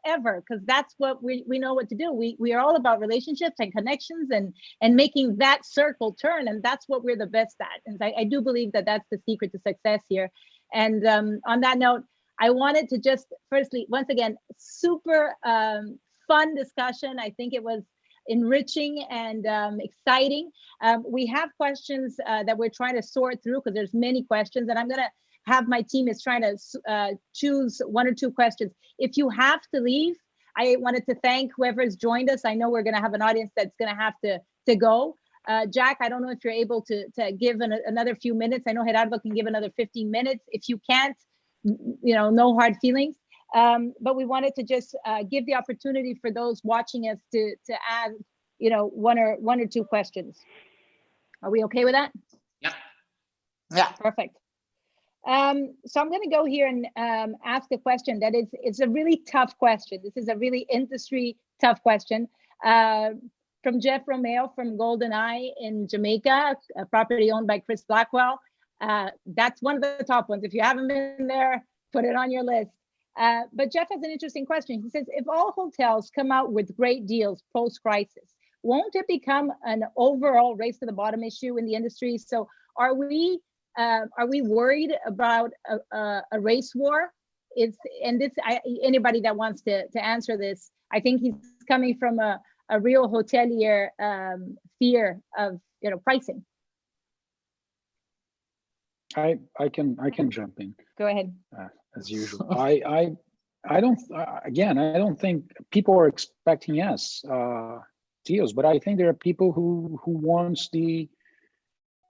ever, because that's what we know what to do. We are all about relationships and connections and making that circle turn. And that's what we're the best at. And I do believe that that's the secret to success here. And on that note, I wanted to just firstly, once again, super fun discussion. I think it was enriching and exciting. We have questions that we're trying to sort through, because there's many questions, and I'm going to have my team is trying to choose one or two questions. If you have to leave, I wanted to thank whoever has joined us. I know we're going to have an audience that's going to have to go. Jack, I don't know if you're able to give another few minutes. I know Gerardo can give another 15 minutes. If you can't, no hard feelings. But we wanted to just give the opportunity for those watching us to add, one or two questions. Are we okay with that? Yeah. Yeah. Perfect. So I'm going to go here and ask a question that it's a really tough question. This is a really industry tough question from Jeff Romeo from Golden Eye in Jamaica, a property owned by Chris Blackwell. That's one of the top ones. If you haven't been there, Put it on your list. But Jeff has an interesting question. He says, if all hotels come out with great deals post-crisis, won't it become an overall race to the bottom issue in the industry? So are we worried about a race war? Anybody that wants to answer this, I think he's coming from a real hotelier fear of pricing. I can jump in. Go ahead. As usual. I don't think people are expecting deals, but I think there are people who wants the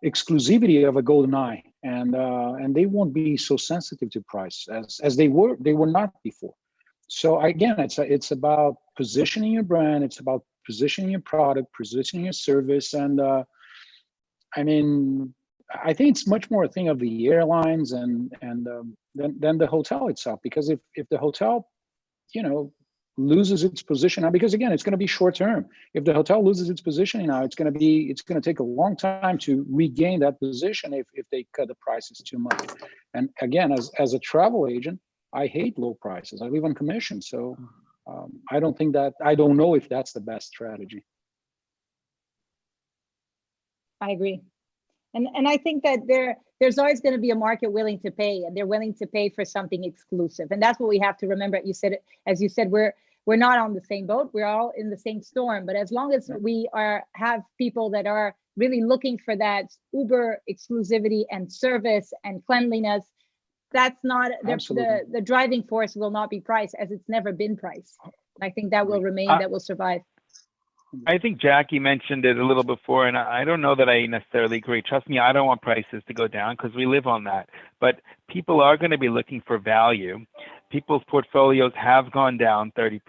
exclusivity of a golden eye, and they won't be so sensitive to price as they were not before. So again, it's about positioning your brand, it's about positioning your product, positioning your service, and I think it's much more a thing of the airlines than the hotel itself. Because if the hotel, loses its position now, because again, it's going to be short term. If the hotel loses its positioning now, it's going to take a long time to regain that position if they cut the prices too much. And again, as a travel agent, I hate low prices. I live on commission, so I don't know if that's the best strategy. I agree. And I think that there's always going to be a market willing to pay, and they're willing to pay for something exclusive. And that's what we have to remember. As you said, we're not on the same boat. We're all in the same storm. But as long as we have people that are really looking for that uber exclusivity and service and cleanliness, that's not the driving force. Will not be price, as it's never been price. I think that will remain, that will survive. I think Jackie mentioned it a little before, and I don't know that I necessarily agree. Trust me, I don't want prices to go down because we live on that. But people are going to be looking for value. People's portfolios have gone down 30%.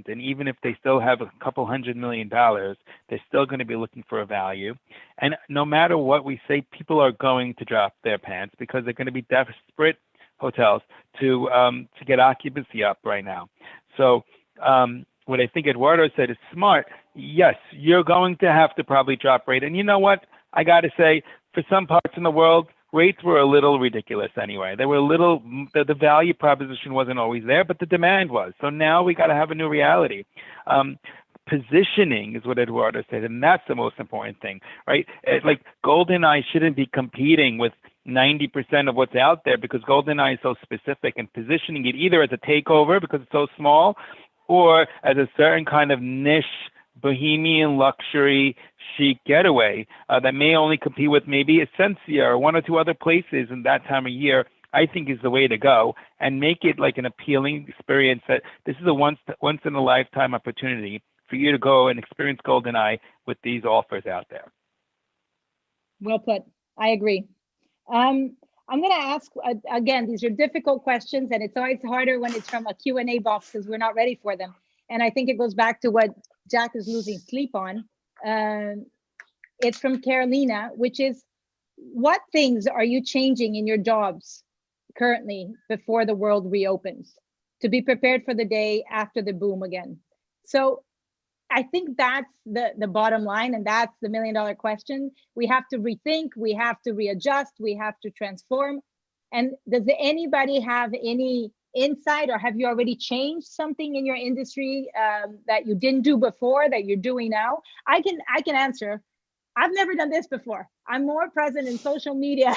And even if they still have a couple $100 million, they're still going to be looking for a value. And no matter what we say, people are going to drop their pants because they're going to be desperate, hotels, to get occupancy up right now. So what I think Eduardo said is smart. Yes, you're going to have to probably drop rate. And you know what? I got to say, for some parts in the world, rates were a little ridiculous anyway. They were the value proposition wasn't always there, but the demand was. So now we got to have a new reality. Positioning is what Eduardo said, and that's the most important thing, right? Like GoldenEye shouldn't be competing with 90% of what's out there, because GoldenEye is so specific, and positioning it either as a takeover because it's so small, or as a certain kind of niche bohemian luxury chic getaway that may only compete with maybe Essentia or one or two other places in that time of year, I think is the way to go, and make it like an appealing experience that this is a once in a lifetime opportunity for you to go and experience GoldenEye with these offers out there. Well put. I agree. I'm going to ask, again, these are difficult questions, and it's always harder when it's from a Q&A box because we're not ready for them. And I think it goes back to what Jack is losing sleep on. It's from Carolina, which is, what things are you changing in your jobs currently before the world reopens to be prepared for the day after the boom again? So I think that's the bottom line, and that's the $1 million question. We have to rethink, we have to readjust, we have to transform. And does anybody have any insight, or have you already changed something in your industry that you didn't do before that you're doing now? I can answer. I've never done this before. I'm more present in social media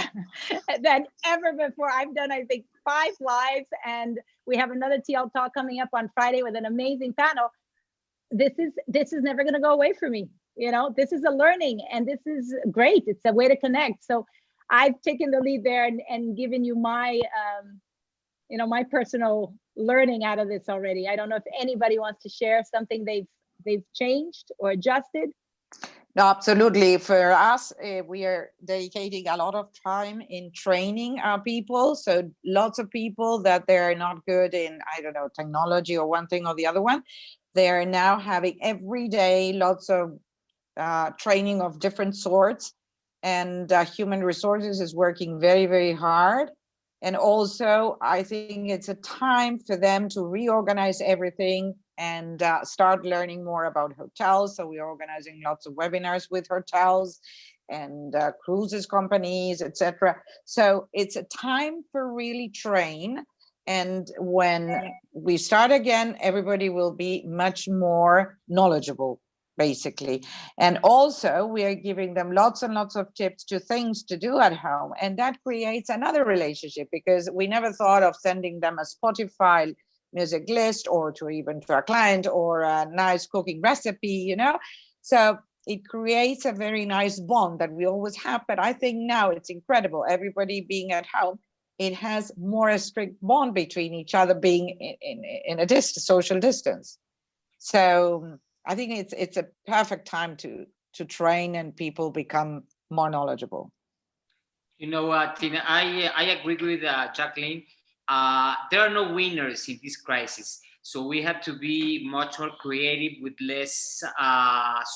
than ever before. I've done, I think, 5 lives, and we have another TL Talk coming up on Friday with an amazing panel. This is never going to go away from me. This is a learning, and this is great. It's a way to connect. So I've taken the lead there and given you my, my personal learning out of this already. I don't know if anybody wants to share something they've changed or adjusted. No, absolutely. For us, we are dedicating a lot of time in training our people. So lots of people that they're not good in, technology or one thing or the other one. They're now having every day lots of training of different sorts, and human resources is working very, very hard. And also, I think it's a time for them to reorganize everything and start learning more about hotels. So we're organizing lots of webinars with hotels and cruises companies, etc. So it's a time for really train. And when we start again, everybody will be much more knowledgeable, basically. And also we are giving them lots and lots of tips to things to do at home. And that creates another relationship, because we never thought of sending them a Spotify music list, or to even to a client, or a nice cooking recipe, you know. So it creates a very nice bond that we always have. But I think now it's incredible, everybody being at home, it has more a strict bond between each other, being in a social distance. So I think it's a perfect time to train and people become more knowledgeable. You know what, Tina, I agree with Jacqueline. There are no winners in this crisis. So we have to be much more creative with less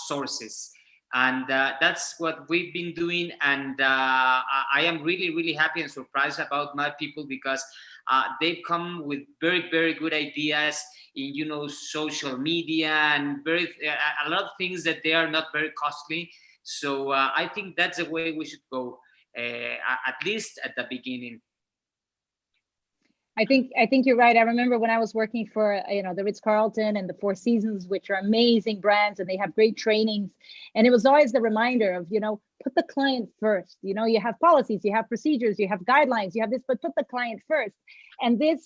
sources. And that's what we've been doing. And I am really, really happy and surprised about my people, because they've come with very, very good ideas in, you know, social media, and a lot of things that they are not very costly. So I think that's the way we should go, at least at the beginning. I think you're right. I remember when I was working for, you know, the Ritz-Carlton and the Four Seasons, which are amazing brands, and they have great trainings. And it was always the reminder of, you know, put the client first. You know, you have policies, you have procedures, you have guidelines, you have this, but put the client first. And this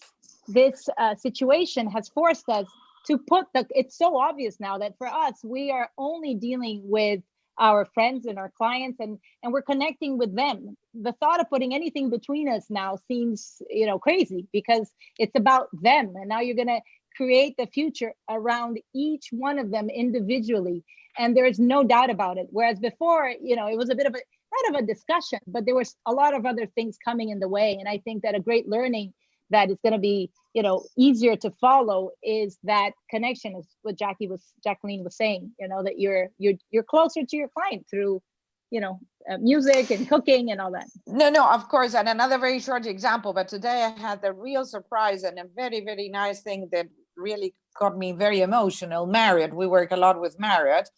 situation has forced us to put it's so obvious now that for us, we are only dealing with our friends and our clients, and we're connecting with them. The thought of putting anything between us now seems, you know, crazy, because it's about them. And now you're going to create the future around each one of them individually. And there is no doubt about it. Whereas before, you know, it was a bit of not of a discussion, but there was a lot of other things coming in the way. And I think that a great learning that is going to be, you know, easier to follow is that connection, is what Jacqueline was saying, you know, that you're closer to your client through, you know, music and cooking and all that. No, of course. And another very short example, but today I had the real surprise and a very, very nice thing that really got me very emotional. Marriott, we work a lot with Marriott,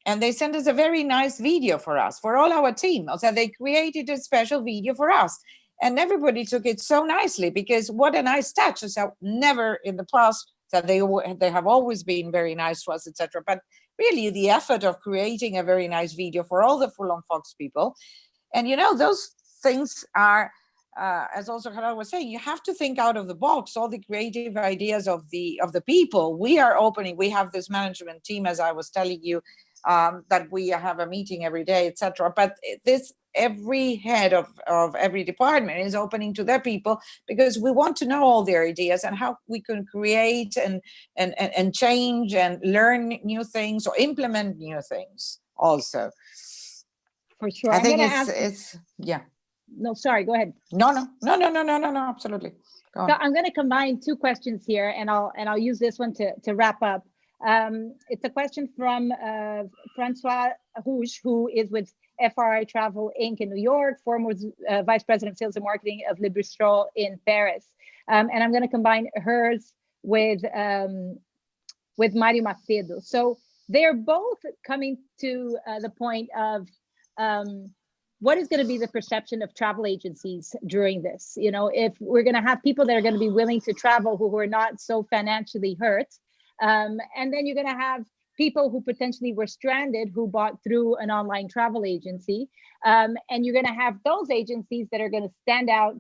and they sent us a very nice video for us, for all our team. So they created a special video for us. And everybody took it so nicely, because what a nice touch. So never in the past that they have always been very nice to us, etc. But really the effort of creating a very nice video for all the Full on Fox people. And, you know, those things are, as also Gerardo was saying, you have to think out of the box, all the creative ideas of the people. We are opening, we have this management team, as I was telling you, that we have a meeting every day, etc. But every head of every department is opening to their people, because we want to know all their ideas and how we can create and change and learn new things or implement new things also. For sure. I think it's yeah. No, sorry, go ahead. No, absolutely. Go on. So I'm going to combine two questions here, and I'll use this one to wrap up. It's a question from Francois Rouge, who is with FRI Travel Inc. in New York, former Vice President of Sales and Marketing of Le Bistro in Paris. And I'm going to combine hers with Mario Macedo. So they're both coming to the point of what is going to be the perception of travel agencies during this? You know, if we're going to have people that are going to be willing to travel who are not so financially hurt, and then you're going to have people who potentially were stranded, who bought through an online travel agency. And you're going to have those agencies that are going to stand out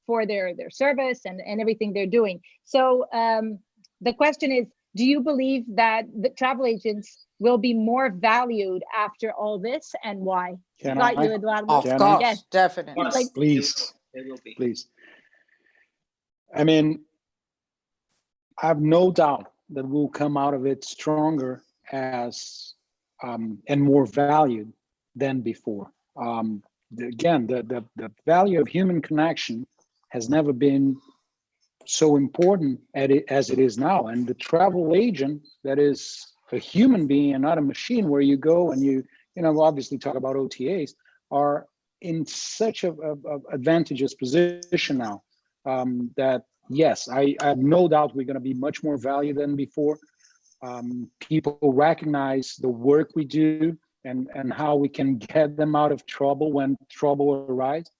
for their service and everything they're doing. So the question is, do you believe that the travel agents will be more valued after all this, and why? Can Got I? you, Eduardo. Of course, Yes. definitely. Like, Please, They will be. please. I mean, I have no doubt that we'll come out of it stronger as and more valued than before. Again, the value of human connection has never been so important as it is now. And the travel agent that is a human being and not a machine, where you go and you know, obviously talk about OTAs, are in such a advantageous position now that yes, I have no doubt we're going to be much more valued than before. People recognize the work we do and how we can get them out of trouble when trouble arises.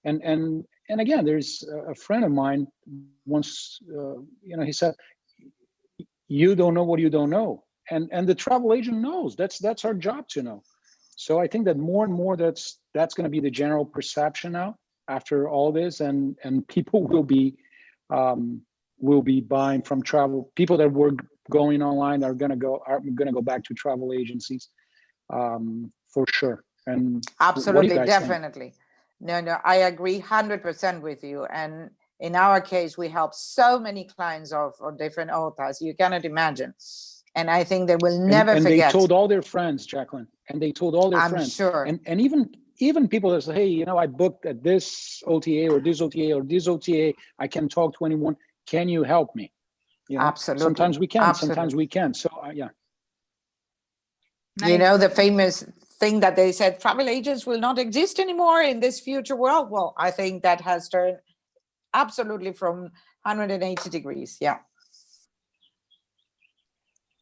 And and again, there's a friend of mine once, he said, you don't know what you don't know. And the travel agent knows. That's our job to know. So I think that more and more that's going to be the general perception now after all this, and people will be buying from travel. People that were going online are going to go back to travel agencies for sure. And absolutely, definitely. No, I agree 100% with you. And in our case, we help so many clients of different authors, you cannot imagine. And I think they will never forget. And they told all their friends, Jacqueline, and they told all their friends. I'm sure. And even people that say, hey, I booked at this OTA or this OTA or this OTA, I can talk to anyone. Can you help me? Absolutely. Sometimes we can, absolutely. Sometimes we can. So yeah. Nice. The famous thing that they said, travel agents will not exist anymore in this future world. Well, I think that has turned absolutely from 180 degrees. Yeah.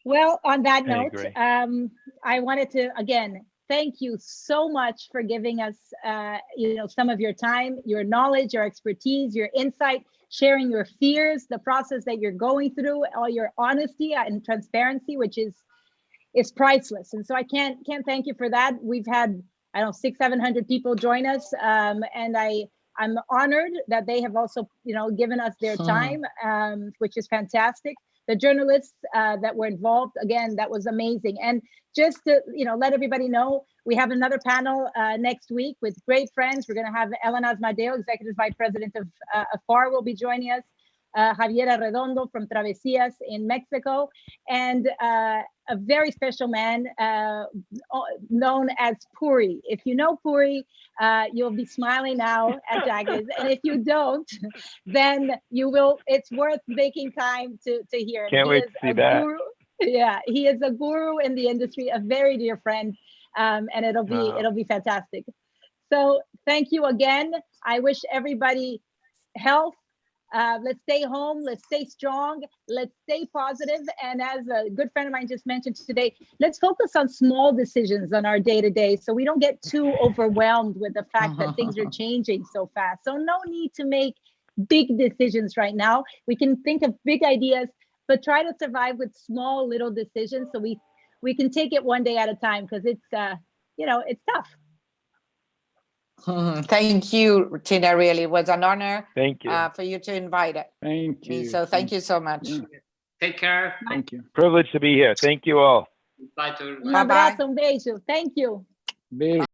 Well, on that note, I wanted to, again, thank you so much for giving us, some of your time, your knowledge, your expertise, your insight, sharing your fears, the process that you're going through, all your honesty and transparency, which is priceless. And so I can't thank you for that. We've had, 600-700 people join us, and I'm honored that they have also, given us their time, which is fantastic. The journalists that were involved, again, that was amazing. And just to, let everybody know, we have another panel next week with great friends. We're going to have Elena Asmadeo, Executive Vice President of AFAR, will be joining us. Javier Redondo from Travesías in Mexico, and a very special man known as Puri. If you know Puri, you'll be smiling now at Jacqueline, and if you don't, then you will. It's worth making time to hear. Can't wait to see that. Guru. Yeah, he is a guru in the industry, a very dear friend, and it'll be fantastic. So thank you again. I wish everybody health. Let's stay home, let's stay strong, let's stay positive. And as a good friend of mine just mentioned today, let's focus on small decisions on our day-to-day so we don't get too overwhelmed with the fact that things are changing so fast. So no need to make big decisions right now. We can think of big ideas, but try to survive with small little decisions so we can take it one day at a time, because it's it's tough. Thank you, Tina. Really, it was an honor. Thank you for you to invite it. Thank you. So thank you so much. Yeah. Take care. Thank you. Privileged to be here. Thank you all. Bye to Un abrazo, un beijo. Thank you. Beijo.